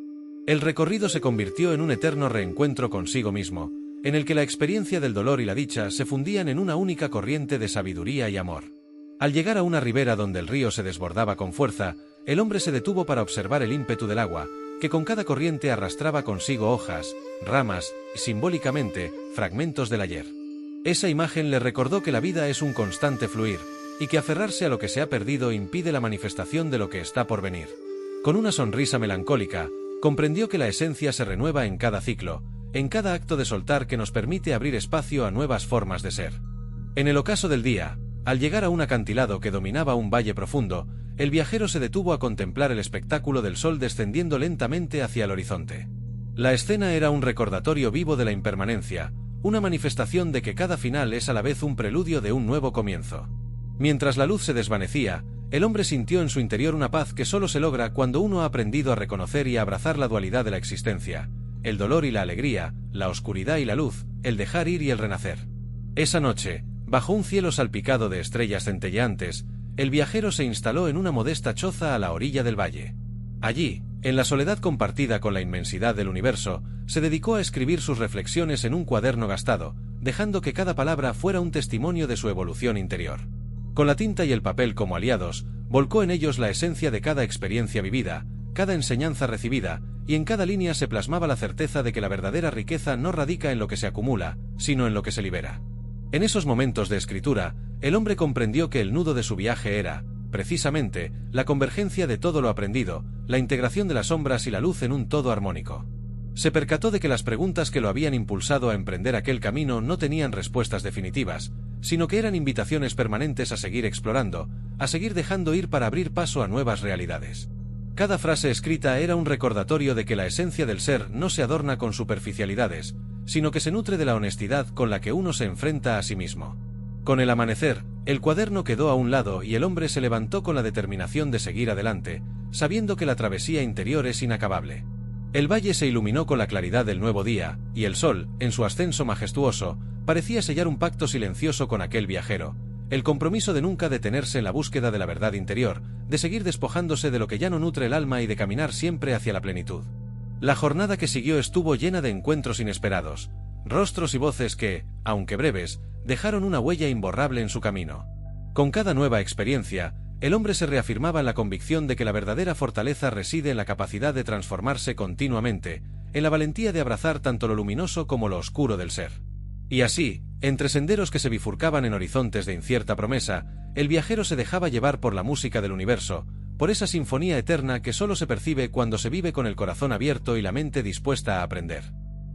El recorrido se convirtió en un eterno reencuentro consigo mismo, en el que la experiencia del dolor y la dicha se fundían en una única corriente de sabiduría y amor. Al llegar a una ribera donde el río se desbordaba con fuerza, el hombre se detuvo para observar el ímpetu del agua, que con cada corriente arrastraba consigo hojas, ramas y, simbólicamente, fragmentos del ayer. Esa imagen le recordó que la vida es un constante fluir, y que aferrarse a lo que se ha perdido impide la manifestación de lo que está por venir. Con una sonrisa melancólica, comprendió que la esencia se renueva en cada ciclo, en cada acto de soltar que nos permite abrir espacio a nuevas formas de ser. En el ocaso del día, al llegar a un acantilado que dominaba un valle profundo, el viajero se detuvo a contemplar el espectáculo del sol descendiendo lentamente hacia el horizonte. La escena era un recordatorio vivo de la impermanencia, una manifestación de que cada final es a la vez un preludio de un nuevo comienzo. Mientras la luz se desvanecía, el hombre sintió en su interior una paz que solo se logra cuando uno ha aprendido a reconocer y a abrazar la dualidad de la existencia, el dolor y la alegría, la oscuridad y la luz, el dejar ir y el renacer. Esa noche, bajo un cielo salpicado de estrellas centelleantes, el viajero se instaló en una modesta choza a la orilla del valle. Allí, en la soledad compartida con la inmensidad del universo, se dedicó a escribir sus reflexiones en un cuaderno gastado, dejando que cada palabra fuera un testimonio de su evolución interior. Con la tinta y el papel como aliados, volcó en ellos la esencia de cada experiencia vivida, cada enseñanza recibida, y en cada línea se plasmaba la certeza de que la verdadera riqueza no radica en lo que se acumula, sino en lo que se libera. En esos momentos de escritura, el hombre comprendió que el nudo de su viaje era, precisamente, la convergencia de todo lo aprendido, la integración de las sombras y la luz en un todo armónico. Se percató de que las preguntas que lo habían impulsado a emprender aquel camino no tenían respuestas definitivas, sino que eran invitaciones permanentes a seguir explorando, a seguir dejando ir para abrir paso a nuevas realidades. Cada frase escrita era un recordatorio de que la esencia del ser no se adorna con superficialidades, sino que se nutre de la honestidad con la que uno se enfrenta a sí mismo. Con el amanecer, el cuaderno quedó a un lado y el hombre se levantó con la determinación de seguir adelante, sabiendo que la travesía interior es inacabable. El valle se iluminó con la claridad del nuevo día, y el sol, en su ascenso majestuoso, parecía sellar un pacto silencioso con aquel viajero, el compromiso de nunca detenerse en la búsqueda de la verdad interior, de seguir despojándose de lo que ya no nutre el alma y de caminar siempre hacia la plenitud. La jornada que siguió estuvo llena de encuentros inesperados, rostros y voces que, aunque breves, dejaron una huella imborrable en su camino. Con cada nueva experiencia, el hombre se reafirmaba en la convicción de que la verdadera fortaleza reside en la capacidad de transformarse continuamente, en la valentía de abrazar tanto lo luminoso como lo oscuro del ser. Y así, entre senderos que se bifurcaban en horizontes de incierta promesa, el viajero se dejaba llevar por la música del universo, por esa sinfonía eterna que solo se percibe cuando se vive con el corazón abierto y la mente dispuesta a aprender.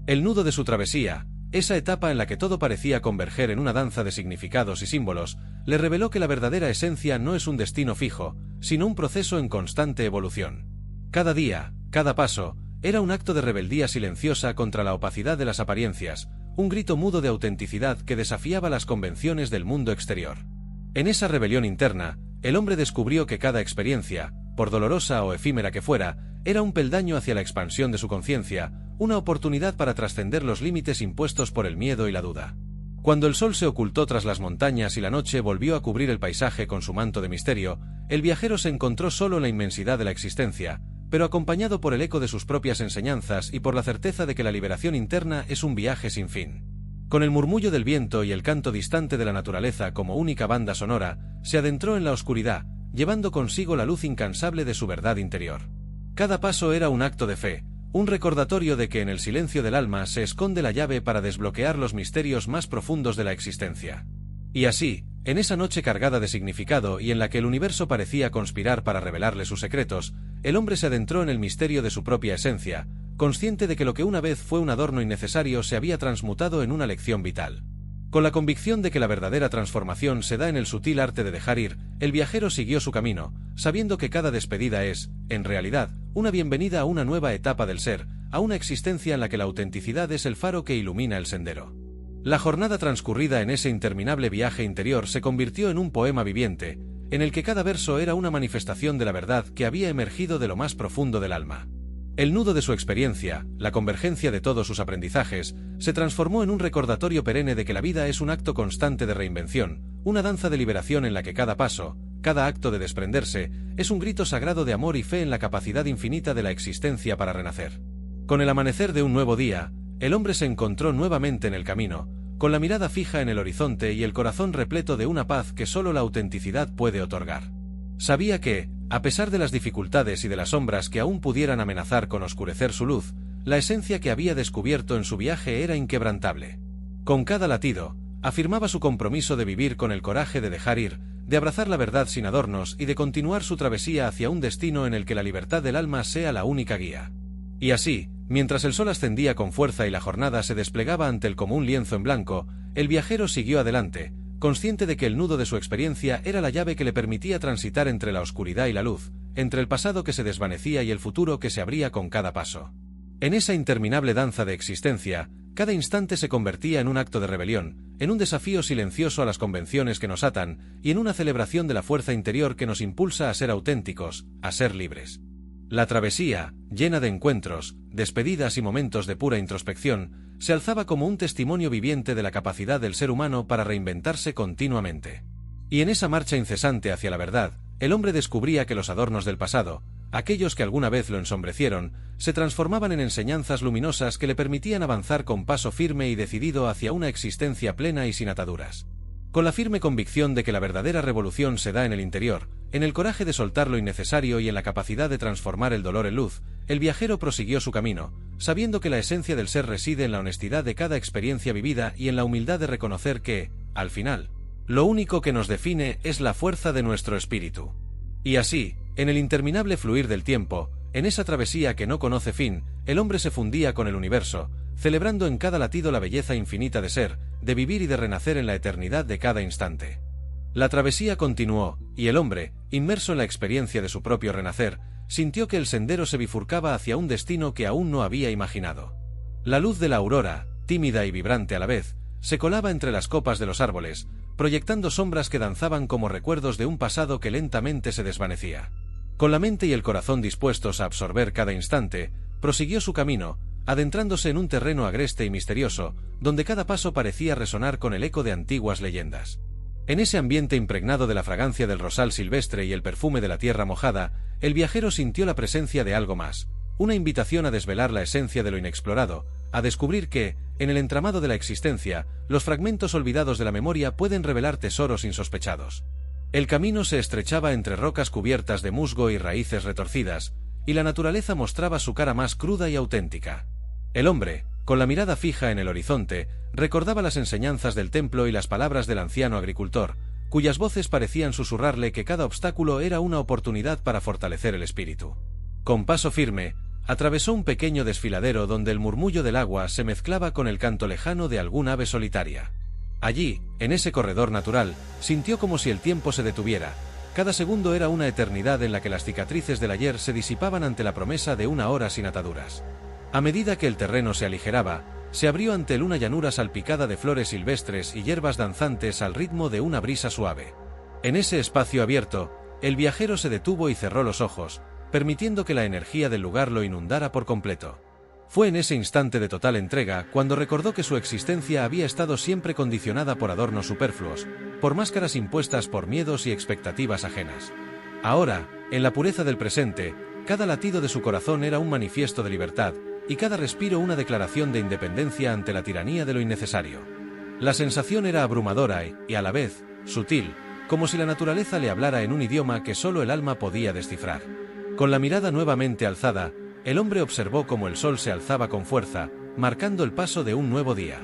El nudo de su travesía, esa etapa en la que todo parecía converger en una danza de significados y símbolos, le reveló que la verdadera esencia no es un destino fijo, sino un proceso en constante evolución. Cada día, cada paso, era un acto de rebeldía silenciosa contra la opacidad de las apariencias, un grito mudo de autenticidad que desafiaba las convenciones del mundo exterior. En esa rebelión interna, el hombre descubrió que cada experiencia, por dolorosa o efímera que fuera, era un peldaño hacia la expansión de su conciencia, una oportunidad para trascender los límites impuestos por el miedo y la duda. Cuando el sol se ocultó tras las montañas y la noche volvió a cubrir el paisaje con su manto de misterio, el viajero se encontró solo en la inmensidad de la existencia, pero acompañado por el eco de sus propias enseñanzas y por la certeza de que la liberación interna es un viaje sin fin. Con el murmullo del viento y el canto distante de la naturaleza como única banda sonora, se adentró en la oscuridad, llevando consigo la luz incansable de su verdad interior. Cada paso era un acto de fe, un recordatorio de que en el silencio del alma se esconde la llave para desbloquear los misterios más profundos de la existencia. Y así, en esa noche cargada de significado y en la que el universo parecía conspirar para revelarle sus secretos, el hombre se adentró en el misterio de su propia esencia, consciente de que lo que una vez fue un adorno innecesario se había transmutado en una lección vital. Con la convicción de que la verdadera transformación se da en el sutil arte de dejar ir, el viajero siguió su camino, sabiendo que cada despedida es, en realidad, una bienvenida a una nueva etapa del ser, a una existencia en la que la autenticidad es el faro que ilumina el sendero. La jornada transcurrida en ese interminable viaje interior se convirtió en un poema viviente, en el que cada verso era una manifestación de la verdad que había emergido de lo más profundo del alma. El nudo de su experiencia, la convergencia de todos sus aprendizajes, se transformó en un recordatorio perenne de que la vida es un acto constante de reinvención, una danza de liberación en la que cada paso, cada acto de desprenderse, es un grito sagrado de amor y fe en la capacidad infinita de la existencia para renacer. Con el amanecer de un nuevo día, el hombre se encontró nuevamente en el camino, con la mirada fija en el horizonte y el corazón repleto de una paz que solo la autenticidad puede otorgar. Sabía que, a pesar de las dificultades y de las sombras que aún pudieran amenazar con oscurecer su luz, la esencia que había descubierto en su viaje era inquebrantable. Con cada latido, afirmaba su compromiso de vivir con el coraje de dejar ir, de abrazar la verdad sin adornos y de continuar su travesía hacia un destino en el que la libertad del alma sea la única guía. Y así, mientras el sol ascendía con fuerza y la jornada se desplegaba ante él como un lienzo en blanco, el viajero siguió adelante, consciente de que el nudo de su experiencia era la llave que le permitía transitar entre la oscuridad y la luz, entre el pasado que se desvanecía y el futuro que se abría con cada paso. En esa interminable danza de existencia, cada instante se convertía en un acto de rebelión, en un desafío silencioso a las convenciones que nos atan, y en una celebración de la fuerza interior que nos impulsa a ser auténticos, a ser libres. La travesía, llena de encuentros, despedidas y momentos de pura introspección, se alzaba como un testimonio viviente de la capacidad del ser humano para reinventarse continuamente. Y en esa marcha incesante hacia la verdad, el hombre descubría que los adornos del pasado, aquellos que alguna vez lo ensombrecieron, se transformaban en enseñanzas luminosas que le permitían avanzar con paso firme y decidido hacia una existencia plena y sin ataduras. Con la firme convicción de que la verdadera revolución se da en el interior, en el coraje de soltar lo innecesario y en la capacidad de transformar el dolor en luz, el viajero prosiguió su camino, sabiendo que la esencia del ser reside en la honestidad de cada experiencia vivida y en la humildad de reconocer que, al final, lo único que nos define es la fuerza de nuestro espíritu. Y así, en el interminable fluir del tiempo, en esa travesía que no conoce fin, el hombre se fundía con el universo, celebrando en cada latido la belleza infinita de ser, de vivir y de renacer en la eternidad de cada instante. La travesía continuó, y el hombre, inmerso en la experiencia de su propio renacer, sintió que el sendero se bifurcaba hacia un destino que aún no había imaginado. La luz de la aurora, tímida y vibrante a la vez, se colaba entre las copas de los árboles, proyectando sombras que danzaban como recuerdos de un pasado que lentamente se desvanecía. Con la mente y el corazón dispuestos a absorber cada instante, prosiguió su camino, adentrándose en un terreno agreste y misterioso, donde cada paso parecía resonar con el eco de antiguas leyendas. En ese ambiente impregnado de la fragancia del rosal silvestre y el perfume de la tierra mojada, el viajero sintió la presencia de algo más, una invitación a desvelar la esencia de lo inexplorado, a descubrir que, en el entramado de la existencia, los fragmentos olvidados de la memoria pueden revelar tesoros insospechados. El camino se estrechaba entre rocas cubiertas de musgo y raíces retorcidas, y la naturaleza mostraba su cara más cruda y auténtica. El hombre, con la mirada fija en el horizonte, recordaba las enseñanzas del templo y las palabras del anciano agricultor, cuyas voces parecían susurrarle que cada obstáculo era una oportunidad para fortalecer el espíritu. Con paso firme, atravesó un pequeño desfiladero donde el murmullo del agua se mezclaba con el canto lejano de algún ave solitaria. Allí, en ese corredor natural, sintió como si el tiempo se detuviera. Cada segundo era una eternidad en la que las cicatrices del ayer se disipaban ante la promesa de una hora sin ataduras. A medida que el terreno se aligeraba, se abrió ante él una llanura salpicada de flores silvestres y hierbas danzantes al ritmo de una brisa suave. En ese espacio abierto, el viajero se detuvo y cerró los ojos, permitiendo que la energía del lugar lo inundara por completo. Fue en ese instante de total entrega cuando recordó que su existencia había estado siempre condicionada por adornos superfluos, por máscaras impuestas por miedos y expectativas ajenas. Ahora, en la pureza del presente, cada latido de su corazón era un manifiesto de libertad, y cada respiro una declaración de independencia ante la tiranía de lo innecesario. La sensación era abrumadora y, a la vez, sutil, como si la naturaleza le hablara en un idioma que solo el alma podía descifrar. Con la mirada nuevamente alzada, el hombre observó cómo el sol se alzaba con fuerza, marcando el paso de un nuevo día.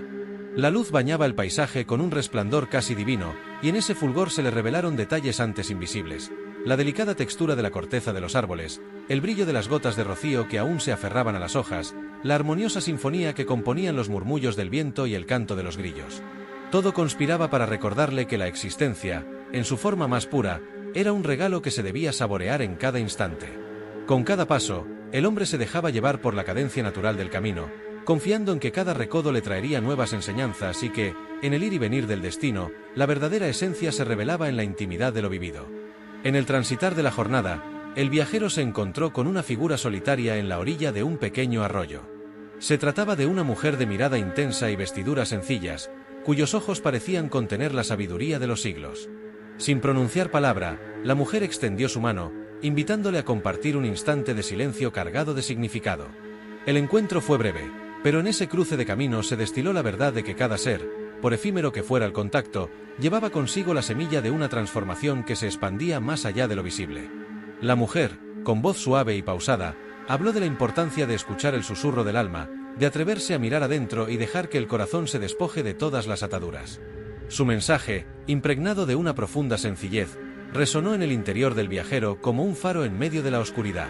La luz bañaba el paisaje con un resplandor casi divino, y en ese fulgor se le revelaron detalles antes invisibles: la delicada textura de la corteza de los árboles, el brillo de las gotas de rocío que aún se aferraban a las hojas, la armoniosa sinfonía que componían los murmullos del viento y el canto de los grillos. Todo conspiraba para recordarle que la existencia, en su forma más pura, era un regalo que se debía saborear en cada instante. Con cada paso, el hombre se dejaba llevar por la cadencia natural del camino, confiando en que cada recodo le traería nuevas enseñanzas y que, en el ir y venir del destino, la verdadera esencia se revelaba en la intimidad de lo vivido. En el transitar de la jornada, el viajero se encontró con una figura solitaria en la orilla de un pequeño arroyo. Se trataba de una mujer de mirada intensa y vestiduras sencillas, cuyos ojos parecían contener la sabiduría de los siglos. Sin pronunciar palabra, la mujer extendió su mano, invitándole a compartir un instante de silencio cargado de significado. El encuentro fue breve, pero en ese cruce de caminos se destiló la verdad de que cada ser, por efímero que fuera el contacto, llevaba consigo la semilla de una transformación que se expandía más allá de lo visible. La mujer, con voz suave y pausada, habló de la importancia de escuchar el susurro del alma, de atreverse a mirar adentro y dejar que el corazón se despoje de todas las ataduras. Su mensaje, impregnado de una profunda sencillez, resonó en el interior del viajero como un faro en medio de la oscuridad.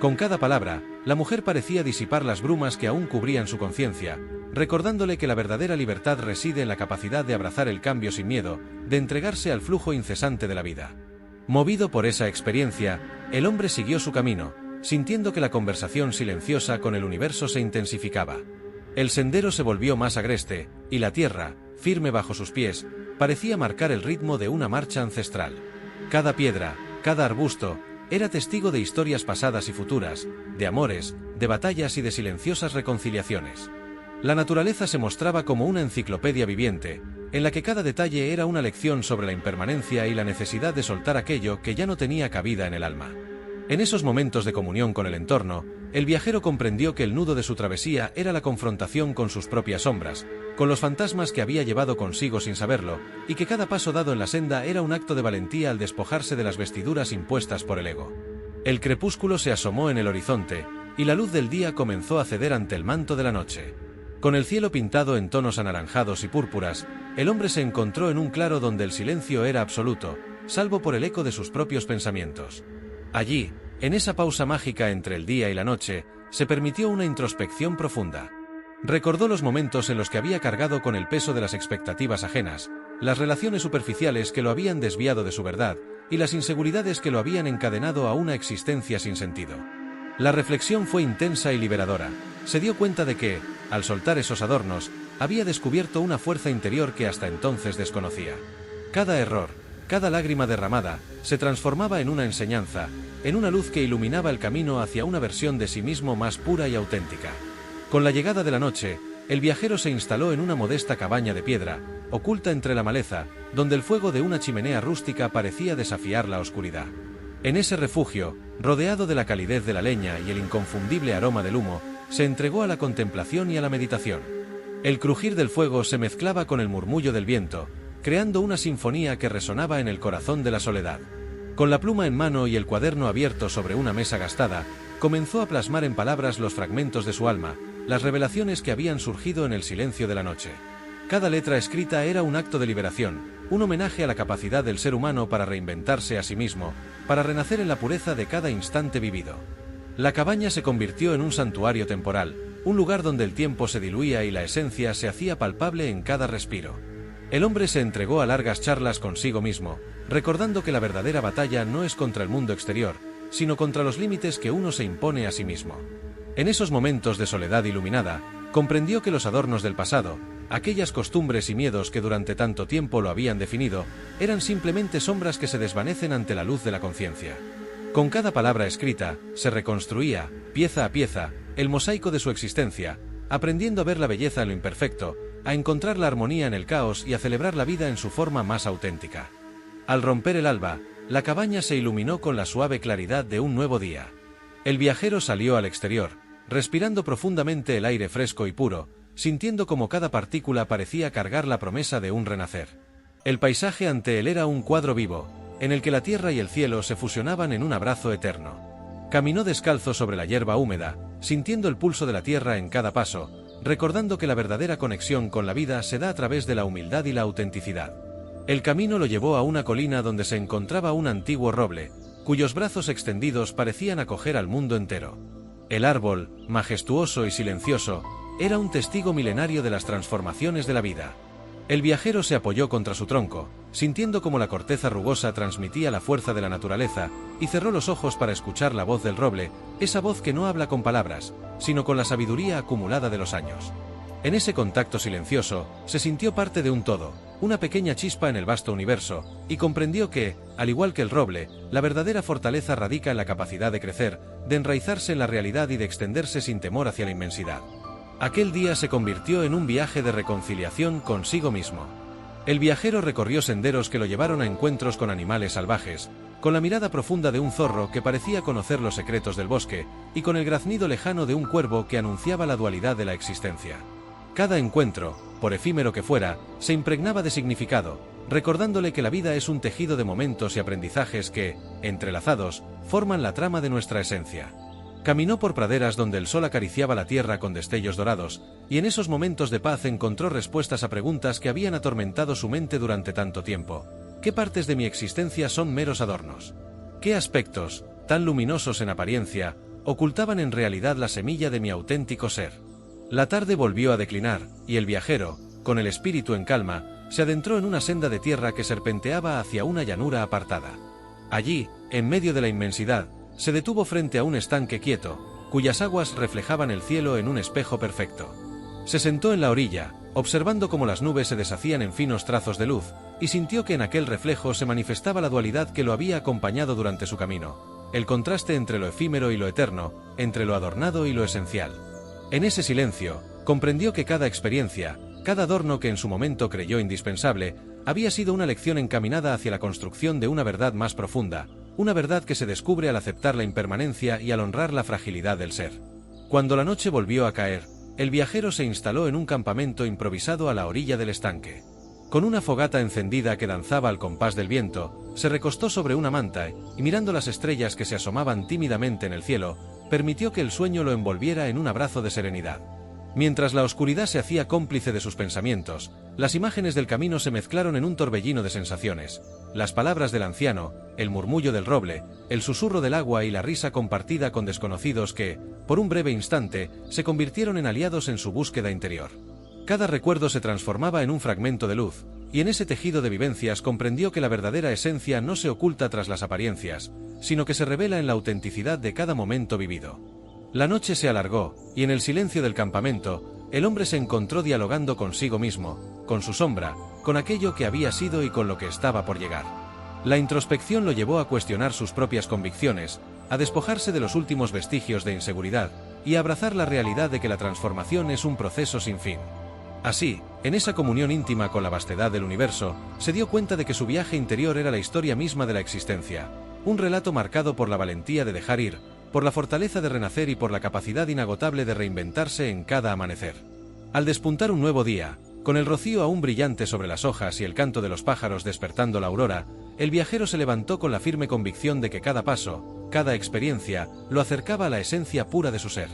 Con cada palabra, la mujer parecía disipar las brumas que aún cubrían su conciencia, recordándole que la verdadera libertad reside en la capacidad de abrazar el cambio sin miedo, de entregarse al flujo incesante de la vida. Movido por esa experiencia, el hombre siguió su camino, sintiendo que la conversación silenciosa con el universo se intensificaba. El sendero se volvió más agreste, y la tierra, firme bajo sus pies, parecía marcar el ritmo de una marcha ancestral. Cada piedra, cada arbusto, era testigo de historias pasadas y futuras, de amores, de batallas y de silenciosas reconciliaciones. La naturaleza se mostraba como una enciclopedia viviente, en la que cada detalle era una lección sobre la impermanencia y la necesidad de soltar aquello que ya no tenía cabida en el alma. En esos momentos de comunión con el entorno, el viajero comprendió que el nudo de su travesía era la confrontación con sus propias sombras, con los fantasmas que había llevado consigo sin saberlo, y que cada paso dado en la senda era un acto de valentía al despojarse de las vestiduras impuestas por el ego. El crepúsculo se asomó en el horizonte, y la luz del día comenzó a ceder ante el manto de la noche. Con el cielo pintado en tonos anaranjados y púrpuras, el hombre se encontró en un claro donde el silencio era absoluto, salvo por el eco de sus propios pensamientos. Allí, en esa pausa mágica entre el día y la noche, se permitió una introspección profunda. Recordó los momentos en los que había cargado con el peso de las expectativas ajenas, las relaciones superficiales que lo habían desviado de su verdad, y las inseguridades que lo habían encadenado a una existencia sin sentido. La reflexión fue intensa y liberadora. Se dio cuenta de que, al soltar esos adornos, había descubierto una fuerza interior que hasta entonces desconocía. Cada error, cada lágrima derramada, se transformaba en una enseñanza, en una luz que iluminaba el camino hacia una versión de sí mismo más pura y auténtica. Con la llegada de la noche, el viajero se instaló en una modesta cabaña de piedra, oculta entre la maleza, donde el fuego de una chimenea rústica parecía desafiar la oscuridad. En ese refugio, rodeado de la calidez de la leña y el inconfundible aroma del humo, se entregó a la contemplación y a la meditación. El crujir del fuego se mezclaba con el murmullo del viento, creando una sinfonía que resonaba en el corazón de la soledad. Con la pluma en mano y el cuaderno abierto sobre una mesa gastada, comenzó a plasmar en palabras los fragmentos de su alma, las revelaciones que habían surgido en el silencio de la noche. Cada letra escrita era un acto de liberación, un homenaje a la capacidad del ser humano para reinventarse a sí mismo, para renacer en la pureza de cada instante vivido. La cabaña se convirtió en un santuario temporal, un lugar donde el tiempo se diluía y la esencia se hacía palpable en cada respiro. El hombre se entregó a largas charlas consigo mismo, recordando que la verdadera batalla no es contra el mundo exterior, sino contra los límites que uno se impone a sí mismo. En esos momentos de soledad iluminada, comprendió que los adornos del pasado, aquellas costumbres y miedos que durante tanto tiempo lo habían definido, eran simplemente sombras que se desvanecen ante la luz de la conciencia. Con cada palabra escrita, se reconstruía, pieza a pieza, el mosaico de su existencia, aprendiendo a ver la belleza en lo imperfecto, a encontrar la armonía en el caos y a celebrar la vida en su forma más auténtica. Al romper el alba, la cabaña se iluminó con la suave claridad de un nuevo día. El viajero salió al exterior, respirando profundamente el aire fresco y puro, sintiendo como cada partícula parecía cargar la promesa de un renacer. El paisaje ante él era un cuadro vivo, en el que la tierra y el cielo se fusionaban en un abrazo eterno. Caminó descalzo sobre la hierba húmeda, sintiendo el pulso de la tierra en cada paso, recordando que la verdadera conexión con la vida se da a través de la humildad y la autenticidad. El camino lo llevó a una colina donde se encontraba un antiguo roble, cuyos brazos extendidos parecían acoger al mundo entero. El árbol, majestuoso y silencioso, era un testigo milenario de las transformaciones de la vida. El viajero se apoyó contra su tronco, sintiendo como la corteza rugosa transmitía la fuerza de la naturaleza, y cerró los ojos para escuchar la voz del roble, esa voz que no habla con palabras, sino con la sabiduría acumulada de los años. En ese contacto silencioso, se sintió parte de un todo, una pequeña chispa en el vasto universo, y comprendió que, al igual que el roble, la verdadera fortaleza radica en la capacidad de crecer, de enraizarse en la realidad y de extenderse sin temor hacia la inmensidad. Aquel día se convirtió en un viaje de reconciliación consigo mismo. El viajero recorrió senderos que lo llevaron a encuentros con animales salvajes, con la mirada profunda de un zorro que parecía conocer los secretos del bosque, y con el graznido lejano de un cuervo que anunciaba la dualidad de la existencia. Cada encuentro, por efímero que fuera, se impregnaba de significado, recordándole que la vida es un tejido de momentos y aprendizajes que, entrelazados, forman la trama de nuestra esencia. Caminó por praderas donde el sol acariciaba la tierra con destellos dorados, y en esos momentos de paz encontró respuestas a preguntas que habían atormentado su mente durante tanto tiempo. ¿Qué partes de mi existencia son meros adornos? ¿Qué aspectos, tan luminosos en apariencia, ocultaban en realidad la semilla de mi auténtico ser? La tarde volvió a declinar, y el viajero, con el espíritu en calma, se adentró en una senda de tierra que serpenteaba hacia una llanura apartada. Allí, en medio de la inmensidad, se detuvo frente a un estanque quieto, cuyas aguas reflejaban el cielo en un espejo perfecto. Se sentó en la orilla, observando cómo las nubes se deshacían en finos trazos de luz, y sintió que en aquel reflejo se manifestaba la dualidad que lo había acompañado durante su camino, el contraste entre lo efímero y lo eterno, entre lo adornado y lo esencial. En ese silencio, comprendió que cada experiencia, cada adorno que en su momento creyó indispensable, había sido una lección encaminada hacia la construcción de una verdad más profunda, una verdad que se descubre al aceptar la impermanencia y al honrar la fragilidad del ser. Cuando la noche volvió a caer, el viajero se instaló en un campamento improvisado a la orilla del estanque. Con una fogata encendida que danzaba al compás del viento, se recostó sobre una manta y, mirando las estrellas que se asomaban tímidamente en el cielo, permitió que el sueño lo envolviera en un abrazo de serenidad. Mientras la oscuridad se hacía cómplice de sus pensamientos, las imágenes del camino se mezclaron en un torbellino de sensaciones. Las palabras del anciano, el murmullo del roble, el susurro del agua y la risa compartida con desconocidos que, por un breve instante, se convirtieron en aliados en su búsqueda interior. Cada recuerdo se transformaba en un fragmento de luz, y en ese tejido de vivencias comprendió que la verdadera esencia no se oculta tras las apariencias, sino que se revela en la autenticidad de cada momento vivido. La noche se alargó, y en el silencio del campamento, el hombre se encontró dialogando consigo mismo, con su sombra, con aquello que había sido y con lo que estaba por llegar. La introspección lo llevó a cuestionar sus propias convicciones, a despojarse de los últimos vestigios de inseguridad, y a abrazar la realidad de que la transformación es un proceso sin fin. Así, en esa comunión íntima con la vastedad del universo, se dio cuenta de que su viaje interior era la historia misma de la existencia, un relato marcado por la valentía de dejar ir, por la fortaleza de renacer y por la capacidad inagotable de reinventarse en cada amanecer. Al despuntar un nuevo día, con el rocío aún brillante sobre las hojas y el canto de los pájaros despertando la aurora, el viajero se levantó con la firme convicción de que cada paso, cada experiencia, lo acercaba a la esencia pura de su ser.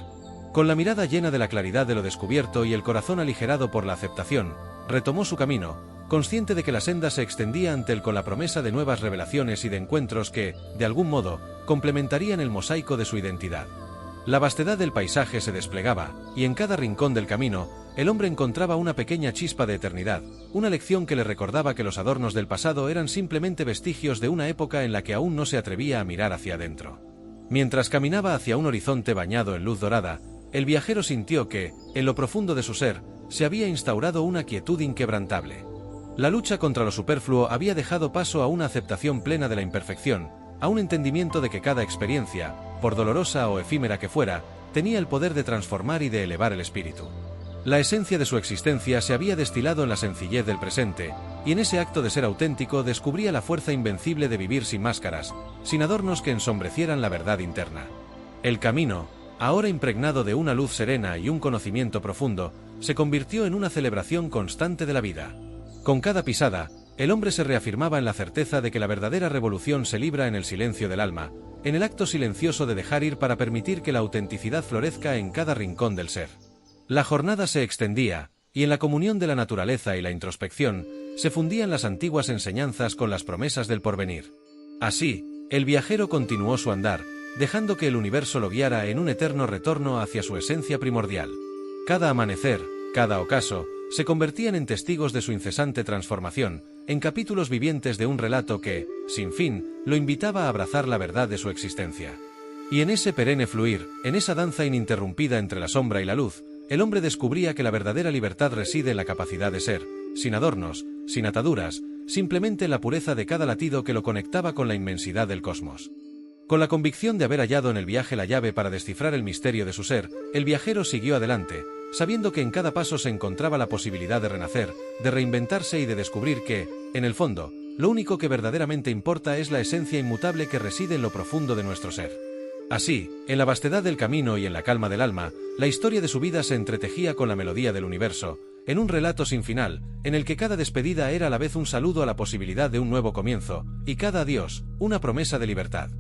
Con la mirada llena de la claridad de lo descubierto y el corazón aligerado por la aceptación, retomó su camino, consciente de que la senda se extendía ante él con la promesa de nuevas revelaciones y de encuentros que, de algún modo, complementarían el mosaico de su identidad. La vastedad del paisaje se desplegaba, y en cada rincón del camino, el hombre encontraba una pequeña chispa de eternidad, una lección que le recordaba que los adornos del pasado eran simplemente vestigios de una época en la que aún no se atrevía a mirar hacia adentro. Mientras caminaba hacia un horizonte bañado en luz dorada, el viajero sintió que, en lo profundo de su ser, se había instaurado una quietud inquebrantable. La lucha contra lo superfluo había dejado paso a una aceptación plena de la imperfección, a un entendimiento de que cada experiencia, por dolorosa o efímera que fuera, tenía el poder de transformar y de elevar el espíritu. La esencia de su existencia se había destilado en la sencillez del presente, y en ese acto de ser auténtico descubría la fuerza invencible de vivir sin máscaras, sin adornos que ensombrecieran la verdad interna. El camino, ahora impregnado de una luz serena y un conocimiento profundo, se convirtió en una celebración constante de la vida. Con cada pisada, el hombre se reafirmaba en la certeza de que la verdadera revolución se libra en el silencio del alma, en el acto silencioso de dejar ir para permitir que la autenticidad florezca en cada rincón del ser. La jornada se extendía, y en la comunión de la naturaleza y la introspección, se fundían las antiguas enseñanzas con las promesas del porvenir. Así, el viajero continuó su andar, dejando que el universo lo guiara en un eterno retorno hacia su esencia primordial. Cada amanecer, cada ocaso, se convertían en testigos de su incesante transformación, en capítulos vivientes de un relato que, sin fin, lo invitaba a abrazar la verdad de su existencia. Y en ese perenne fluir, en esa danza ininterrumpida entre la sombra y la luz, el hombre descubría que la verdadera libertad reside en la capacidad de ser, sin adornos, sin ataduras, simplemente en la pureza de cada latido que lo conectaba con la inmensidad del cosmos. Con la convicción de haber hallado en el viaje la llave para descifrar el misterio de su ser, el viajero siguió adelante, sabiendo que en cada paso se encontraba la posibilidad de renacer, de reinventarse y de descubrir que, en el fondo, lo único que verdaderamente importa es la esencia inmutable que reside en lo profundo de nuestro ser. Así, en la vastedad del camino y en la calma del alma, la historia de su vida se entretejía con la melodía del universo, en un relato sin final, en el que cada despedida era a la vez un saludo a la posibilidad de un nuevo comienzo, y cada adiós, una promesa de libertad.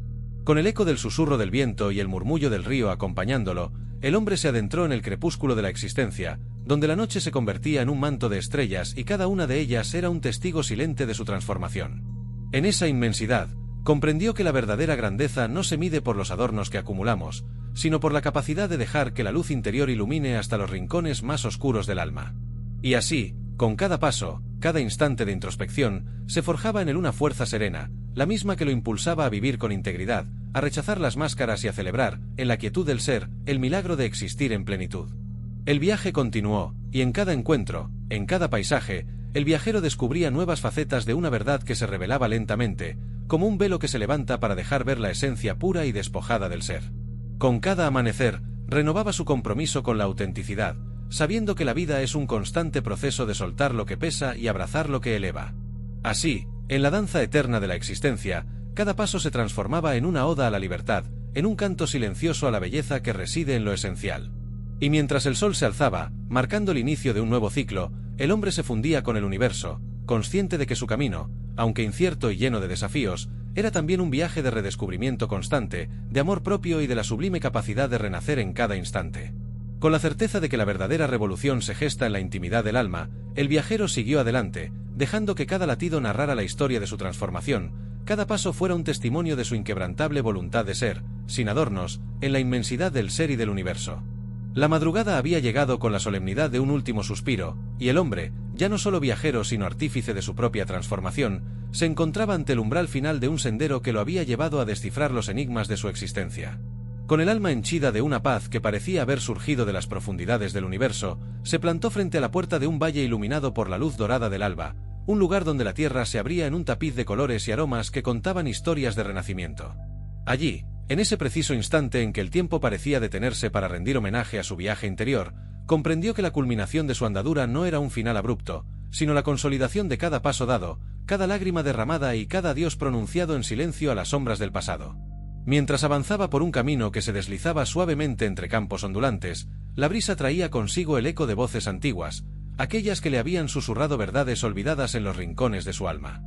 Con el eco del susurro del viento y el murmullo del río acompañándolo, el hombre se adentró en el crepúsculo de la existencia, donde la noche se convertía en un manto de estrellas y cada una de ellas era un testigo silente de su transformación. En esa inmensidad, comprendió que la verdadera grandeza no se mide por los adornos que acumulamos, sino por la capacidad de dejar que la luz interior ilumine hasta los rincones más oscuros del alma. Y así, con cada paso, cada instante de introspección, se forjaba en él una fuerza serena, la misma que lo impulsaba a vivir con integridad, a rechazar las máscaras y a celebrar, en la quietud del ser, el milagro de existir en plenitud. El viaje continuó, y en cada encuentro, en cada paisaje, el viajero descubría nuevas facetas de una verdad que se revelaba lentamente, como un velo que se levanta para dejar ver la esencia pura y despojada del ser. Con cada amanecer, renovaba su compromiso con la autenticidad, sabiendo que la vida es un constante proceso de soltar lo que pesa y abrazar lo que eleva. Así, en la danza eterna de la existencia, cada paso se transformaba en una oda a la libertad, en un canto silencioso a la belleza que reside en lo esencial. Y mientras el sol se alzaba, marcando el inicio de un nuevo ciclo, el hombre se fundía con el universo, consciente de que su camino, aunque incierto y lleno de desafíos, era también un viaje de redescubrimiento constante, de amor propio y de la sublime capacidad de renacer en cada instante. Con la certeza de que la verdadera revolución se gesta en la intimidad del alma, el viajero siguió adelante, dejando que cada latido narrara la historia de su transformación, cada paso fuera un testimonio de su inquebrantable voluntad de ser, sin adornos, en la inmensidad del ser y del universo. La madrugada había llegado con la solemnidad de un último suspiro, y el hombre, ya no solo viajero sino artífice de su propia transformación, se encontraba ante el umbral final de un sendero que lo había llevado a descifrar los enigmas de su existencia. Con el alma henchida de una paz que parecía haber surgido de las profundidades del universo, se plantó frente a la puerta de un valle iluminado por la luz dorada del alba, un lugar donde la tierra se abría en un tapiz de colores y aromas que contaban historias de renacimiento. Allí, en ese preciso instante en que el tiempo parecía detenerse para rendir homenaje a su viaje interior, comprendió que la culminación de su andadura no era un final abrupto, sino la consolidación de cada paso dado, cada lágrima derramada y cada adiós pronunciado en silencio a las sombras del pasado. Mientras avanzaba por un camino que se deslizaba suavemente entre campos ondulantes, la brisa traía consigo el eco de voces antiguas, aquellas que le habían susurrado verdades olvidadas en los rincones de su alma.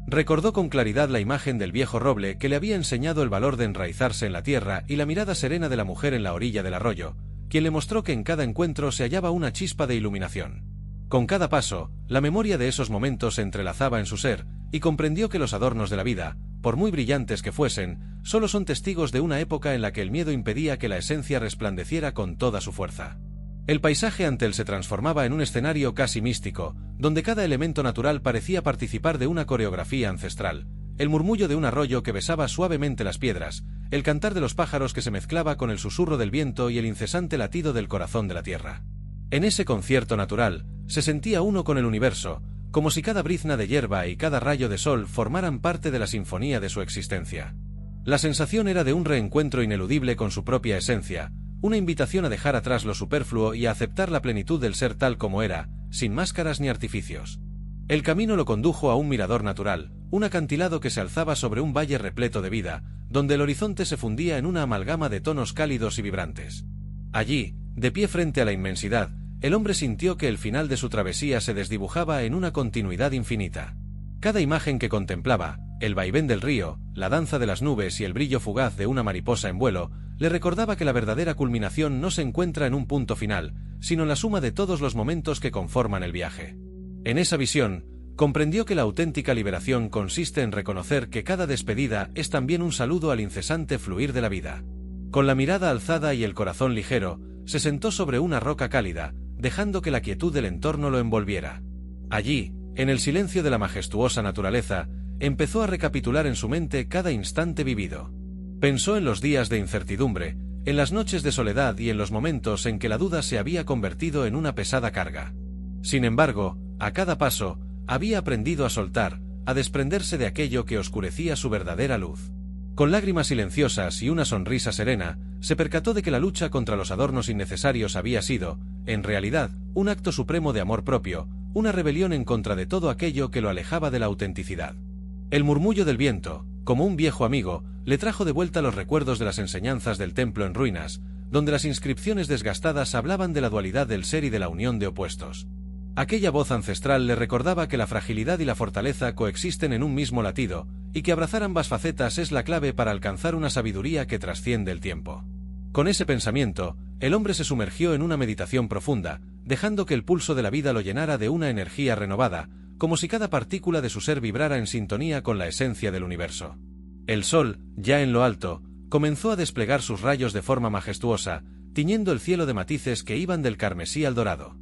Recordó con claridad la imagen del viejo roble que le había enseñado el valor de enraizarse en la tierra y la mirada serena de la mujer en la orilla del arroyo, quien le mostró que en cada encuentro se hallaba una chispa de iluminación. Con cada paso, la memoria de esos momentos se entrelazaba en su ser, y comprendió que los adornos de la vida, por muy brillantes que fuesen, solo son testigos de una época en la que el miedo impedía que la esencia resplandeciera con toda su fuerza. El paisaje ante él se transformaba en un escenario casi místico, donde cada elemento natural parecía participar de una coreografía ancestral, el murmullo de un arroyo que besaba suavemente las piedras, el cantar de los pájaros que se mezclaba con el susurro del viento y el incesante latido del corazón de la tierra. En ese concierto natural, se sentía uno con el universo, como si cada brizna de hierba y cada rayo de sol formaran parte de la sinfonía de su existencia. La sensación era de un reencuentro ineludible con su propia esencia, una invitación a dejar atrás lo superfluo y a aceptar la plenitud del ser tal como era, sin máscaras ni artificios. El camino lo condujo a un mirador natural, un acantilado que se alzaba sobre un valle repleto de vida, donde el horizonte se fundía en una amalgama de tonos cálidos y vibrantes. Allí, de pie frente a la inmensidad, el hombre sintió que el final de su travesía se desdibujaba en una continuidad infinita. Cada imagen que contemplaba, el vaivén del río, la danza de las nubes y el brillo fugaz de una mariposa en vuelo, le recordaba que la verdadera culminación no se encuentra en un punto final, sino en la suma de todos los momentos que conforman el viaje. En esa visión, comprendió que la auténtica liberación consiste en reconocer que cada despedida es también un saludo al incesante fluir de la vida. Con la mirada alzada y el corazón ligero, se sentó sobre una roca cálida, dejando que la quietud del entorno lo envolviera. Allí, en el silencio de la majestuosa naturaleza, empezó a recapitular en su mente cada instante vivido. Pensó en los días de incertidumbre, en las noches de soledad y en los momentos en que la duda se había convertido en una pesada carga. Sin embargo, a cada paso, había aprendido a soltar, a desprenderse de aquello que oscurecía su verdadera luz. Con lágrimas silenciosas y una sonrisa serena, se percató de que la lucha contra los adornos innecesarios había sido, en realidad, un acto supremo de amor propio, una rebelión en contra de todo aquello que lo alejaba de la autenticidad. El murmullo del viento, como un viejo amigo, le trajo de vuelta los recuerdos de las enseñanzas del templo en ruinas, donde las inscripciones desgastadas hablaban de la dualidad del ser y de la unión de opuestos. Aquella voz ancestral le recordaba que la fragilidad y la fortaleza coexisten en un mismo latido, y que abrazar ambas facetas es la clave para alcanzar una sabiduría que trasciende el tiempo. Con ese pensamiento, el hombre se sumergió en una meditación profunda, dejando que el pulso de la vida lo llenara de una energía renovada, como si cada partícula de su ser vibrara en sintonía con la esencia del universo. El sol, ya en lo alto, comenzó a desplegar sus rayos de forma majestuosa, tiñendo el cielo de matices que iban del carmesí al dorado.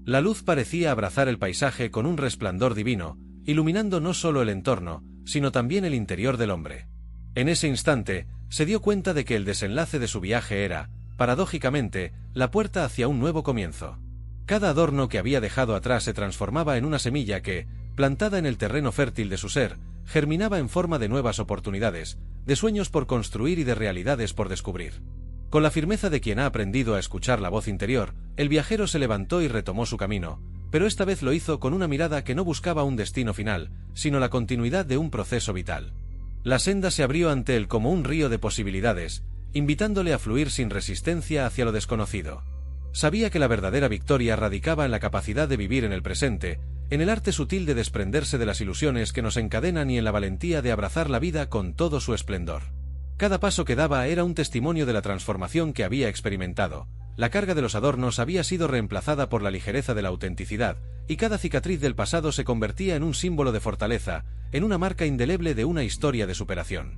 La luz parecía abrazar el paisaje con un resplandor divino, iluminando no solo el entorno, sino también el interior del hombre. En ese instante, se dio cuenta de que el desenlace de su viaje era, paradójicamente, la puerta hacia un nuevo comienzo. Cada adorno que había dejado atrás se transformaba en una semilla que, plantada en el terreno fértil de su ser, germinaba en forma de nuevas oportunidades, de sueños por construir y de realidades por descubrir. Con la firmeza de quien ha aprendido a escuchar la voz interior, el viajero se levantó y retomó su camino, pero esta vez lo hizo con una mirada que no buscaba un destino final, sino la continuidad de un proceso vital. La senda se abrió ante él como un río de posibilidades, invitándole a fluir sin resistencia hacia lo desconocido. Sabía que la verdadera victoria radicaba en la capacidad de vivir en el presente, en el arte sutil de desprenderse de las ilusiones que nos encadenan y en la valentía de abrazar la vida con todo su esplendor. Cada paso que daba era un testimonio de la transformación que había experimentado. La carga de los adornos había sido reemplazada por la ligereza de la autenticidad, y cada cicatriz del pasado se convertía en un símbolo de fortaleza, en una marca indeleble de una historia de superación.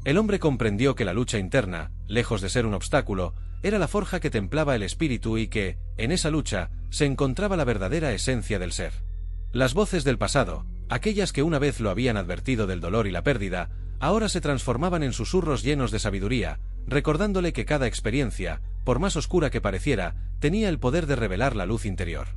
El hombre comprendió que la lucha interna, lejos de ser un obstáculo, era la forja que templaba el espíritu y que, en esa lucha, se encontraba la verdadera esencia del ser. Las voces del pasado, aquellas que una vez lo habían advertido del dolor y la pérdida, ahora se transformaban en susurros llenos de sabiduría, recordándole que cada experiencia, por más oscura que pareciera, tenía el poder de revelar la luz interior.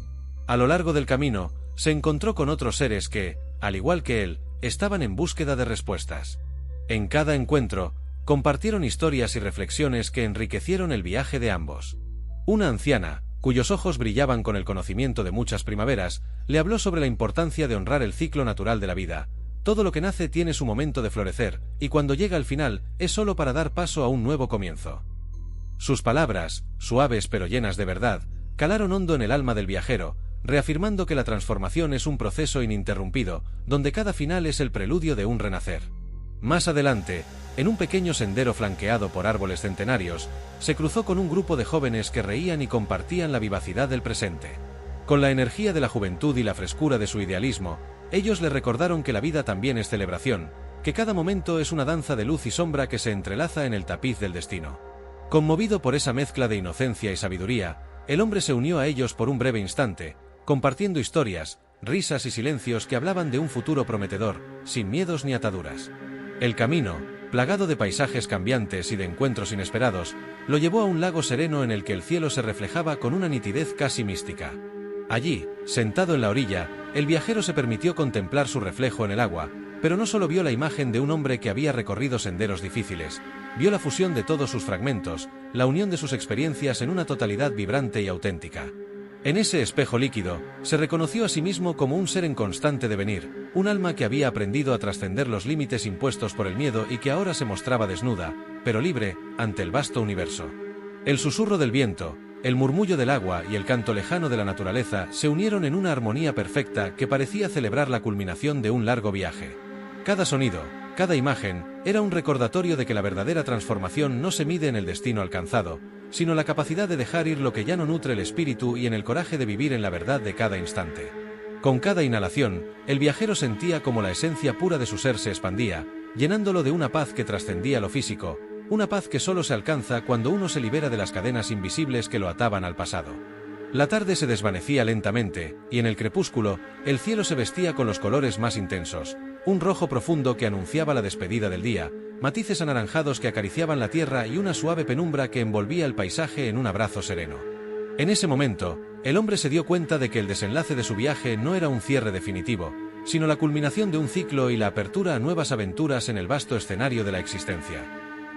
A lo largo del camino, se encontró con otros seres que, al igual que él, estaban en búsqueda de respuestas. En cada encuentro, compartieron historias y reflexiones que enriquecieron el viaje de ambos. Una anciana, cuyos ojos brillaban con el conocimiento de muchas primaveras, le habló sobre la importancia de honrar el ciclo natural de la vida. Todo lo que nace tiene su momento de florecer, y cuando llega al final, es solo para dar paso a un nuevo comienzo. Sus palabras, suaves pero llenas de verdad, calaron hondo en el alma del viajero, reafirmando que la transformación es un proceso ininterrumpido, donde cada final es el preludio de un renacer. Más adelante, en un pequeño sendero flanqueado por árboles centenarios, se cruzó con un grupo de jóvenes que reían y compartían la vivacidad del presente. Con la energía de la juventud y la frescura de su idealismo, ellos le recordaron que la vida también es celebración, que cada momento es una danza de luz y sombra que se entrelaza en el tapiz del destino. Conmovido por esa mezcla de inocencia y sabiduría, el hombre se unió a ellos por un breve instante, compartiendo historias, risas y silencios que hablaban de un futuro prometedor, sin miedos ni ataduras. El camino, plagado de paisajes cambiantes y de encuentros inesperados, lo llevó a un lago sereno en el que el cielo se reflejaba con una nitidez casi mística. Allí, sentado en la orilla, el viajero se permitió contemplar su reflejo en el agua, pero no solo vio la imagen de un hombre que había recorrido senderos difíciles, vio la fusión de todos sus fragmentos, la unión de sus experiencias en una totalidad vibrante y auténtica. En ese espejo líquido, se reconoció a sí mismo como un ser en constante devenir, un alma que había aprendido a trascender los límites impuestos por el miedo y que ahora se mostraba desnuda, pero libre, ante el vasto universo. El susurro del viento, el murmullo del agua y el canto lejano de la naturaleza se unieron en una armonía perfecta que parecía celebrar la culminación de un largo viaje. Cada sonido, cada imagen, era un recordatorio de que la verdadera transformación no se mide en el destino alcanzado, sino la capacidad de dejar ir lo que ya no nutre el espíritu y en el coraje de vivir en la verdad de cada instante. Con cada inhalación, el viajero sentía como la esencia pura de su ser se expandía, llenándolo de una paz que trascendía lo físico, una paz que solo se alcanza cuando uno se libera de las cadenas invisibles que lo ataban al pasado. La tarde se desvanecía lentamente, y en el crepúsculo, el cielo se vestía con los colores más intensos, un rojo profundo que anunciaba la despedida del día, matices anaranjados que acariciaban la tierra y una suave penumbra que envolvía el paisaje en un abrazo sereno. En ese momento, el hombre se dio cuenta de que el desenlace de su viaje no era un cierre definitivo, sino la culminación de un ciclo y la apertura a nuevas aventuras en el vasto escenario de la existencia.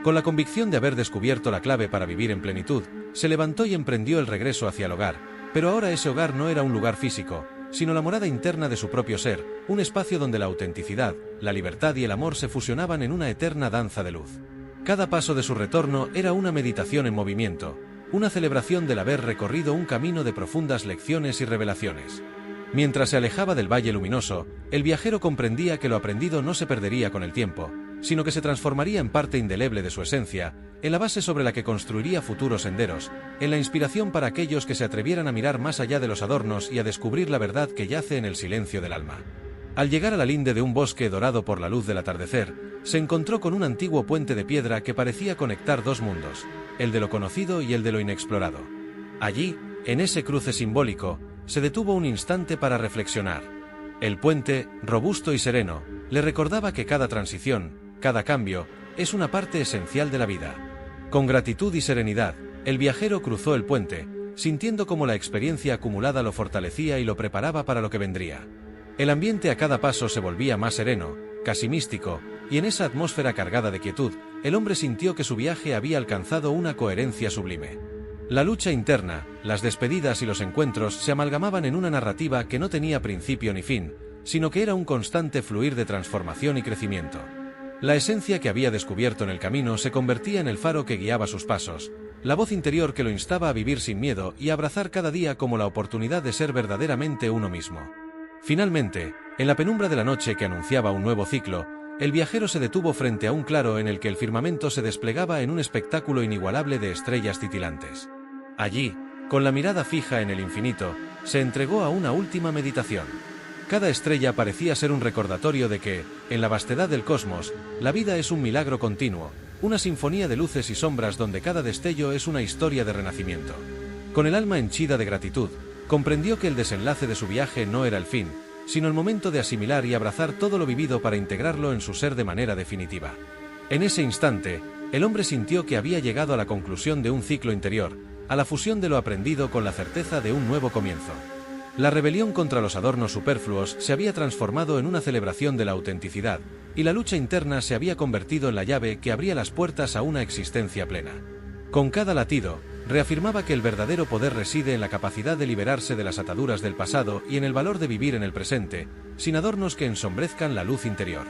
Con la convicción de haber descubierto la clave para vivir en plenitud, se levantó y emprendió el regreso hacia el hogar, pero ahora ese hogar no era un lugar físico, sino la morada interna de su propio ser, un espacio donde la autenticidad, la libertad y el amor se fusionaban en una eterna danza de luz. Cada paso de su retorno era una meditación en movimiento, una celebración del haber recorrido un camino de profundas lecciones y revelaciones. Mientras se alejaba del valle luminoso, el viajero comprendía que lo aprendido no se perdería con el tiempo, sino que se transformaría en parte indeleble de su esencia, en la base sobre la que construiría futuros senderos, en la inspiración para aquellos que se atrevieran a mirar más allá de los adornos y a descubrir la verdad que yace en el silencio del alma. Al llegar a la linde de un bosque dorado por la luz del atardecer, se encontró con un antiguo puente de piedra que parecía conectar dos mundos, el de lo conocido y el de lo inexplorado. Allí, en ese cruce simbólico, se detuvo un instante para reflexionar. El puente, robusto y sereno, le recordaba que cada transición, cada cambio, es una parte esencial de la vida. Con gratitud y serenidad, el viajero cruzó el puente, sintiendo cómo la experiencia acumulada lo fortalecía y lo preparaba para lo que vendría. El ambiente a cada paso se volvía más sereno, casi místico, y en esa atmósfera cargada de quietud, el hombre sintió que su viaje había alcanzado una coherencia sublime. La lucha interna, las despedidas y los encuentros se amalgamaban en una narrativa que no tenía principio ni fin, sino que era un constante fluir de transformación y crecimiento. La esencia que había descubierto en el camino se convertía en el faro que guiaba sus pasos, la voz interior que lo instaba a vivir sin miedo y a abrazar cada día como la oportunidad de ser verdaderamente uno mismo. Finalmente, en la penumbra de la noche que anunciaba un nuevo ciclo, el viajero se detuvo frente a un claro en el que el firmamento se desplegaba en un espectáculo inigualable de estrellas titilantes. Allí, con la mirada fija en el infinito, se entregó a una última meditación. Cada estrella parecía ser un recordatorio de que, en la vastedad del cosmos, la vida es un milagro continuo, una sinfonía de luces y sombras donde cada destello es una historia de renacimiento. Con el alma henchida de gratitud, comprendió que el desenlace de su viaje no era el fin, sino el momento de asimilar y abrazar todo lo vivido para integrarlo en su ser de manera definitiva. En ese instante, el hombre sintió que había llegado a la conclusión de un ciclo interior, a la fusión de lo aprendido con la certeza de un nuevo comienzo. La rebelión contra los adornos superfluos se había transformado en una celebración de la autenticidad, y la lucha interna se había convertido en la llave que abría las puertas a una existencia plena. Con cada latido, reafirmaba que el verdadero poder reside en la capacidad de liberarse de las ataduras del pasado y en el valor de vivir en el presente, sin adornos que ensombrezcan la luz interior.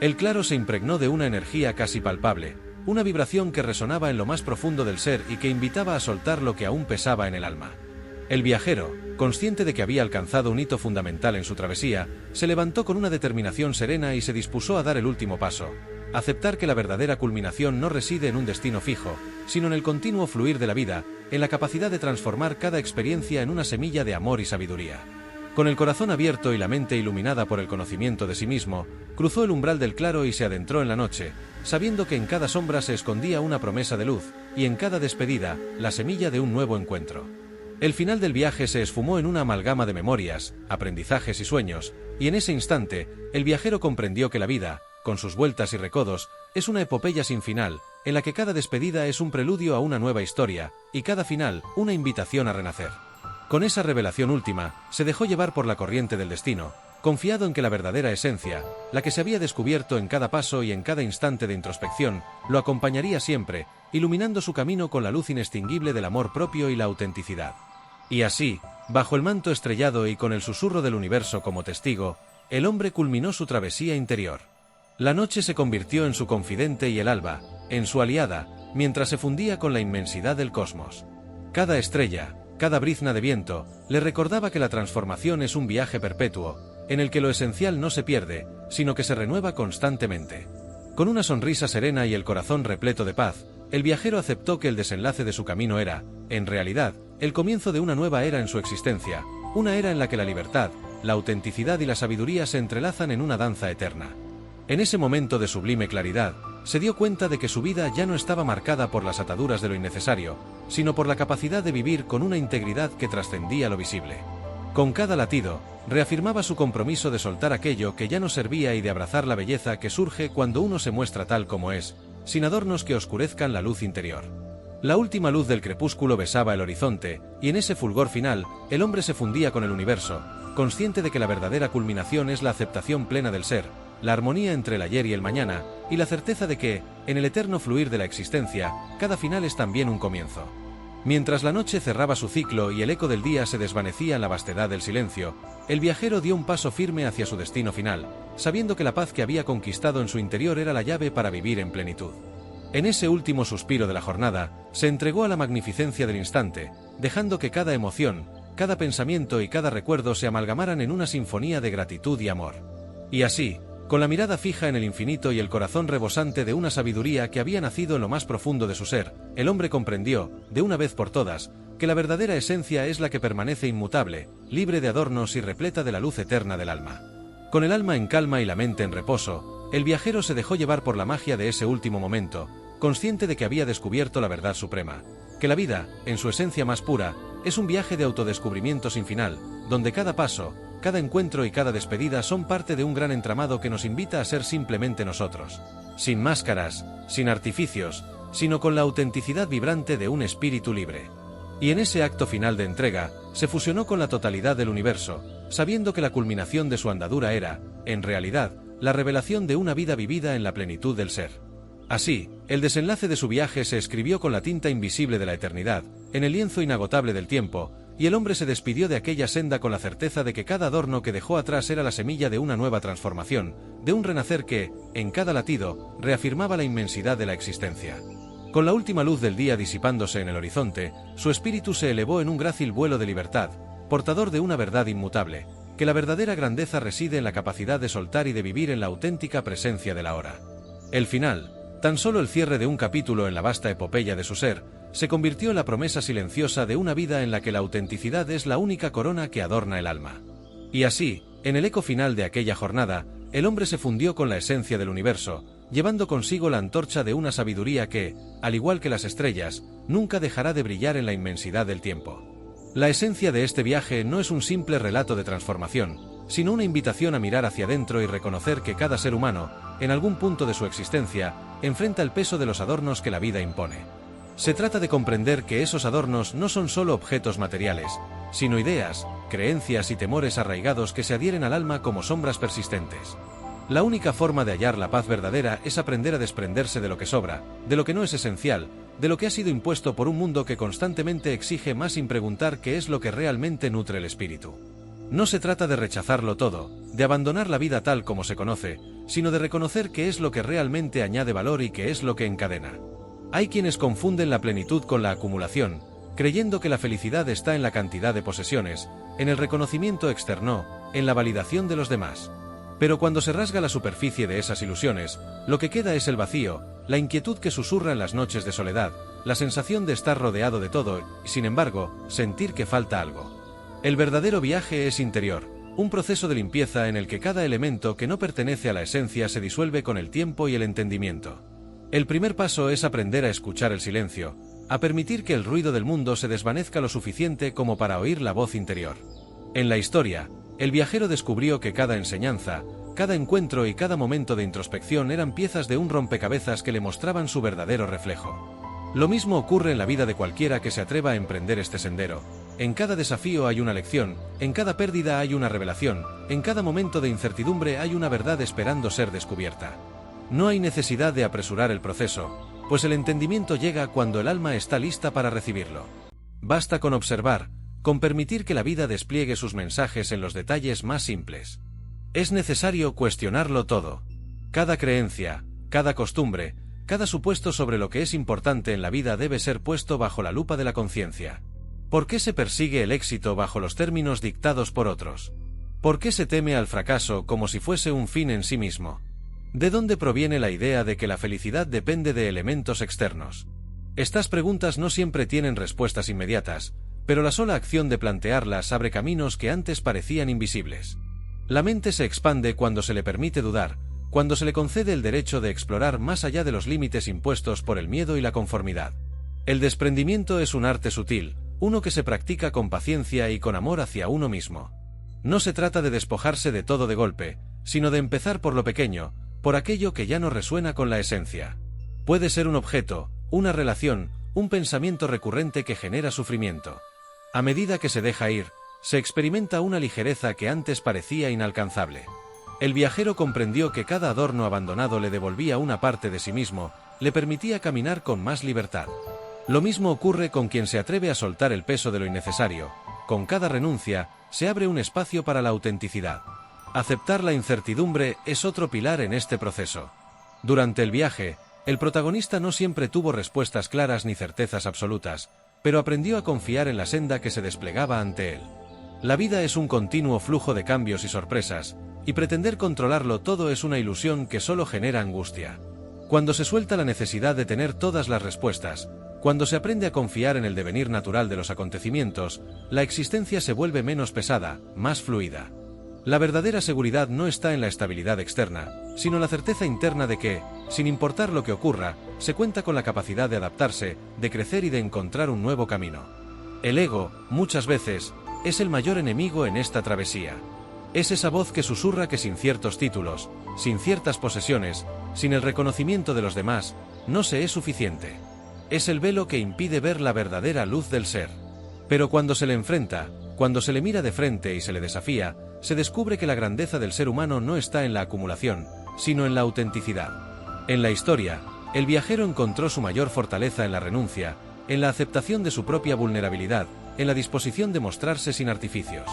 El claro se impregnó de una energía casi palpable, una vibración que resonaba en lo más profundo del ser y que invitaba a soltar lo que aún pesaba en el alma. El viajero, consciente de que había alcanzado un hito fundamental en su travesía, se levantó con una determinación serena y se dispuso a dar el último paso, aceptar que la verdadera culminación no reside en un destino fijo, sino en el continuo fluir de la vida, en la capacidad de transformar cada experiencia en una semilla de amor y sabiduría. Con el corazón abierto y la mente iluminada por el conocimiento de sí mismo, cruzó el umbral del claro y se adentró en la noche, sabiendo que en cada sombra se escondía una promesa de luz, y en cada despedida, la semilla de un nuevo encuentro. El final del viaje se esfumó en una amalgama de memorias, aprendizajes y sueños, y en ese instante, el viajero comprendió que la vida, con sus vueltas y recodos, es una epopeya sin final, en la que cada despedida es un preludio a una nueva historia, y cada final, una invitación a renacer. Con esa revelación última, se dejó llevar por la corriente del destino, confiado en que la verdadera esencia, la que se había descubierto en cada paso y en cada instante de introspección, lo acompañaría siempre, iluminando su camino con la luz inextinguible del amor propio y la autenticidad. Y así, bajo el manto estrellado y con el susurro del universo como testigo, el hombre culminó su travesía interior. La noche se convirtió en su confidente y el alba, en su aliada, mientras se fundía con la inmensidad del cosmos. Cada estrella, cada brizna de viento, le recordaba que la transformación es un viaje perpetuo, en el que lo esencial no se pierde, sino que se renueva constantemente. Con una sonrisa serena y el corazón repleto de paz, el viajero aceptó que el desenlace de su camino era, en realidad, el comienzo de una nueva era en su existencia, una era en la que la libertad, la autenticidad y la sabiduría se entrelazan en una danza eterna. En ese momento de sublime claridad, se dio cuenta de que su vida ya no estaba marcada por las ataduras de lo innecesario, sino por la capacidad de vivir con una integridad que trascendía lo visible. Con cada latido, reafirmaba su compromiso de soltar aquello que ya no servía y de abrazar la belleza que surge cuando uno se muestra tal como es, sin adornos que oscurezcan la luz interior. La última luz del crepúsculo besaba el horizonte, y en ese fulgor final, el hombre se fundía con el universo, consciente de que la verdadera culminación es la aceptación plena del ser, la armonía entre el ayer y el mañana, y la certeza de que, en el eterno fluir de la existencia, cada final es también un comienzo. Mientras la noche cerraba su ciclo y el eco del día se desvanecía en la vastedad del silencio, el viajero dio un paso firme hacia su destino final, sabiendo que la paz que había conquistado en su interior era la llave para vivir en plenitud. En ese último suspiro de la jornada, se entregó a la magnificencia del instante, dejando que cada emoción, cada pensamiento y cada recuerdo se amalgamaran en una sinfonía de gratitud y amor. Y así, con la mirada fija en el infinito y el corazón rebosante de una sabiduría que había nacido en lo más profundo de su ser, el hombre comprendió, de una vez por todas, que la verdadera esencia es la que permanece inmutable, libre de adornos y repleta de la luz eterna del alma. Con el alma en calma y la mente en reposo, el viajero se dejó llevar por la magia de ese último momento, consciente de que había descubierto la verdad suprema, que la vida, en su esencia más pura, es un viaje de autodescubrimiento sin final, donde cada paso, cada encuentro y cada despedida son parte de un gran entramado que nos invita a ser simplemente nosotros, sin máscaras, sin artificios, sino con la autenticidad vibrante de un espíritu libre. Y en ese acto final de entrega, se fusionó con la totalidad del universo, sabiendo que la culminación de su andadura era, en realidad, la revelación de una vida vivida en la plenitud del ser. Así, el desenlace de su viaje se escribió con la tinta invisible de la eternidad, en el lienzo inagotable del tiempo, y el hombre se despidió de aquella senda con la certeza de que cada adorno que dejó atrás era la semilla de una nueva transformación, de un renacer que, en cada latido, reafirmaba la inmensidad de la existencia. Con la última luz del día disipándose en el horizonte, su espíritu se elevó en un grácil vuelo de libertad, portador de una verdad inmutable, que la verdadera grandeza reside en la capacidad de soltar y de vivir en la auténtica presencia de la hora. El final, tan solo el cierre de un capítulo en la vasta epopeya de su ser, se convirtió en la promesa silenciosa de una vida en la que la autenticidad es la única corona que adorna el alma. Y así, en el eco final de aquella jornada, el hombre se fundió con la esencia del universo, llevando consigo la antorcha de una sabiduría que, al igual que las estrellas, nunca dejará de brillar en la inmensidad del tiempo. La esencia de este viaje no es un simple relato de transformación, sino una invitación a mirar hacia adentro y reconocer que cada ser humano, en algún punto de su existencia, enfrenta el peso de los adornos que la vida impone. Se trata de comprender que esos adornos no son solo objetos materiales, sino ideas, creencias y temores arraigados que se adhieren al alma como sombras persistentes. La única forma de hallar la paz verdadera es aprender a desprenderse de lo que sobra, de lo que no es esencial, de lo que ha sido impuesto por un mundo que constantemente exige más sin preguntar qué es lo que realmente nutre el espíritu. No se trata de rechazarlo todo, de abandonar la vida tal como se conoce, sino de reconocer qué es lo que realmente añade valor y qué es lo que encadena. Hay quienes confunden la plenitud con la acumulación, creyendo que la felicidad está en la cantidad de posesiones, en el reconocimiento externo, en la validación de los demás. Pero cuando se rasga la superficie de esas ilusiones, lo que queda es el vacío, la inquietud que susurra en las noches de soledad, la sensación de estar rodeado de todo y, sin embargo, sentir que falta algo. El verdadero viaje es interior, un proceso de limpieza en el que cada elemento que no pertenece a la esencia se disuelve con el tiempo y el entendimiento. El primer paso es aprender a escuchar el silencio, a permitir que el ruido del mundo se desvanezca lo suficiente como para oír la voz interior. En la historia, el viajero descubrió que cada enseñanza, cada encuentro y cada momento de introspección eran piezas de un rompecabezas que le mostraban su verdadero reflejo. Lo mismo ocurre en la vida de cualquiera que se atreva a emprender este sendero. En cada desafío hay una lección, en cada pérdida hay una revelación, en cada momento de incertidumbre hay una verdad esperando ser descubierta. No hay necesidad de apresurar el proceso, pues el entendimiento llega cuando el alma está lista para recibirlo. Basta con observar, con permitir que la vida despliegue sus mensajes en los detalles más simples. Es necesario cuestionarlo todo. Cada creencia, cada costumbre, cada supuesto sobre lo que es importante en la vida debe ser puesto bajo la lupa de la conciencia. ¿Por qué se persigue el éxito bajo los términos dictados por otros? ¿Por qué se teme al fracaso como si fuese un fin en sí mismo? ¿De dónde proviene la idea de que la felicidad depende de elementos externos? Estas preguntas no siempre tienen respuestas inmediatas, pero la sola acción de plantearlas abre caminos que antes parecían invisibles. La mente se expande cuando se le permite dudar, cuando se le concede el derecho de explorar más allá de los límites impuestos por el miedo y la conformidad. El desprendimiento es un arte sutil, uno que se practica con paciencia y con amor hacia uno mismo. No se trata de despojarse de todo de golpe, sino de empezar por lo pequeño, por aquello que ya no resuena con la esencia. Puede ser un objeto, una relación, un pensamiento recurrente que genera sufrimiento. A medida que se deja ir, se experimenta una ligereza que antes parecía inalcanzable. El viajero comprendió que cada adorno abandonado le devolvía una parte de sí mismo, le permitía caminar con más libertad. Lo mismo ocurre con quien se atreve a soltar el peso de lo innecesario. Con cada renuncia, se abre un espacio para la autenticidad. Aceptar la incertidumbre es otro pilar en este proceso. Durante el viaje, el protagonista no siempre tuvo respuestas claras ni certezas absolutas, pero aprendió a confiar en la senda que se desplegaba ante él. La vida es un continuo flujo de cambios y sorpresas, y pretender controlarlo todo es una ilusión que solo genera angustia. Cuando se suelta la necesidad de tener todas las respuestas, cuando se aprende a confiar en el devenir natural de los acontecimientos, la existencia se vuelve menos pesada, más fluida. La verdadera seguridad no está en la estabilidad externa, sino en la certeza interna de que, sin importar lo que ocurra, se cuenta con la capacidad de adaptarse, de crecer y de encontrar un nuevo camino. El ego, muchas veces, es el mayor enemigo en esta travesía. Es esa voz que susurra que sin ciertos títulos, sin ciertas posesiones, sin el reconocimiento de los demás, no se es suficiente. Es el velo que impide ver la verdadera luz del ser. Pero cuando se le enfrenta, cuando se le mira de frente y se le desafía, se descubre que la grandeza del ser humano no está en la acumulación, sino en la autenticidad. En la historia, el viajero encontró su mayor fortaleza en la renuncia, en la aceptación de su propia vulnerabilidad, en la disposición de mostrarse sin artificios.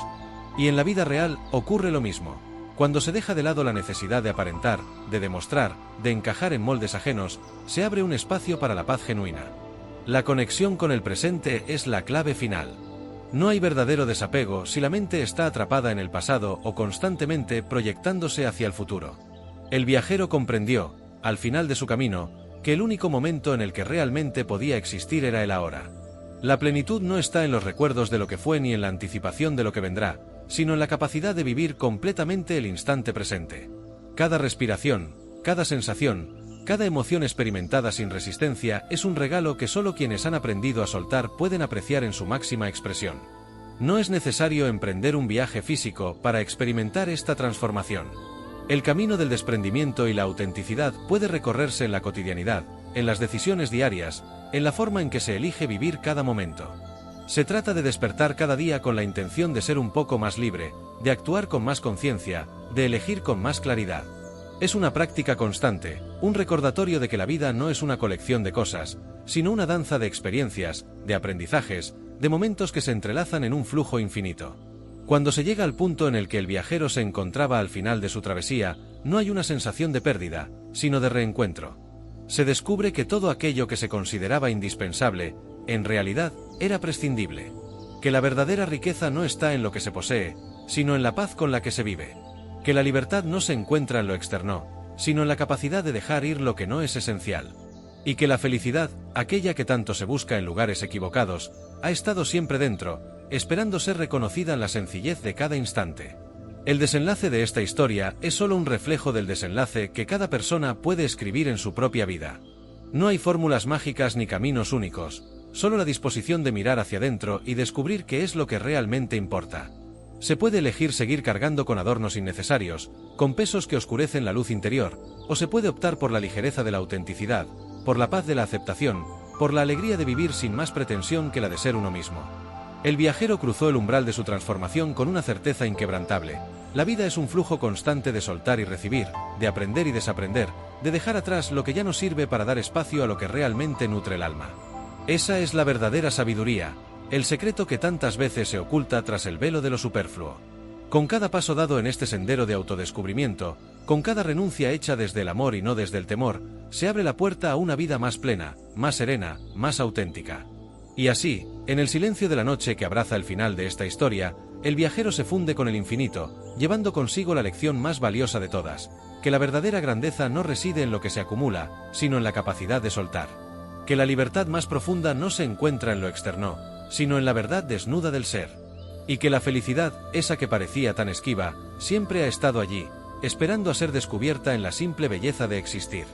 Y en la vida real ocurre lo mismo. Cuando se deja de lado la necesidad de aparentar, de demostrar, de encajar en moldes ajenos, se abre un espacio para la paz genuina. La conexión con el presente es la clave final. No hay verdadero desapego si la mente está atrapada en el pasado o constantemente proyectándose hacia el futuro. El viajero comprendió, al final de su camino, que el único momento en el que realmente podía existir era el ahora. La plenitud no está en los recuerdos de lo que fue ni en la anticipación de lo que vendrá, sino en la capacidad de vivir completamente el instante presente. Cada respiración, cada sensación, cada emoción experimentada sin resistencia es un regalo que solo quienes han aprendido a soltar pueden apreciar en su máxima expresión. No es necesario emprender un viaje físico para experimentar esta transformación. El camino del desprendimiento y la autenticidad puede recorrerse en la cotidianidad, en las decisiones diarias, en la forma en que se elige vivir cada momento. Se trata de despertar cada día con la intención de ser un poco más libre, de actuar con más conciencia, de elegir con más claridad. Es una práctica constante, un recordatorio de que la vida no es una colección de cosas, sino una danza de experiencias, de aprendizajes, de momentos que se entrelazan en un flujo infinito. Cuando se llega al punto en el que el viajero se encontraba al final de su travesía, no hay una sensación de pérdida, sino de reencuentro. Se descubre que todo aquello que se consideraba indispensable, en realidad, era prescindible. Que la verdadera riqueza no está en lo que se posee, sino en la paz con la que se vive. Que la libertad no se encuentra en lo externo, sino en la capacidad de dejar ir lo que no es esencial. Y que la felicidad, aquella que tanto se busca en lugares equivocados, ha estado siempre dentro, esperando ser reconocida en la sencillez de cada instante. El desenlace de esta historia es solo un reflejo del desenlace que cada persona puede escribir en su propia vida. No hay fórmulas mágicas ni caminos únicos, solo la disposición de mirar hacia adentro y descubrir qué es lo que realmente importa. Se puede elegir seguir cargando con adornos innecesarios, con pesos que oscurecen la luz interior, o se puede optar por la ligereza de la autenticidad, por la paz de la aceptación, por la alegría de vivir sin más pretensión que la de ser uno mismo. El viajero cruzó el umbral de su transformación con una certeza inquebrantable. La vida es un flujo constante de soltar y recibir, de aprender y desaprender, de dejar atrás lo que ya no sirve para dar espacio a lo que realmente nutre el alma. Esa es la verdadera sabiduría, el secreto que tantas veces se oculta tras el velo de lo superfluo. Con cada paso dado en este sendero de autodescubrimiento, con cada renuncia hecha desde el amor y no desde el temor, se abre la puerta a una vida más plena, más serena, más auténtica. Y así, en el silencio de la noche que abraza el final de esta historia, el viajero se funde con el infinito, llevando consigo la lección más valiosa de todas, que la verdadera grandeza no reside en lo que se acumula, sino en la capacidad de soltar. Que la libertad más profunda no se encuentra en lo externo, sino en la verdad desnuda del ser. Y que la felicidad, esa que parecía tan esquiva, siempre ha estado allí, esperando a ser descubierta en la simple belleza de existir.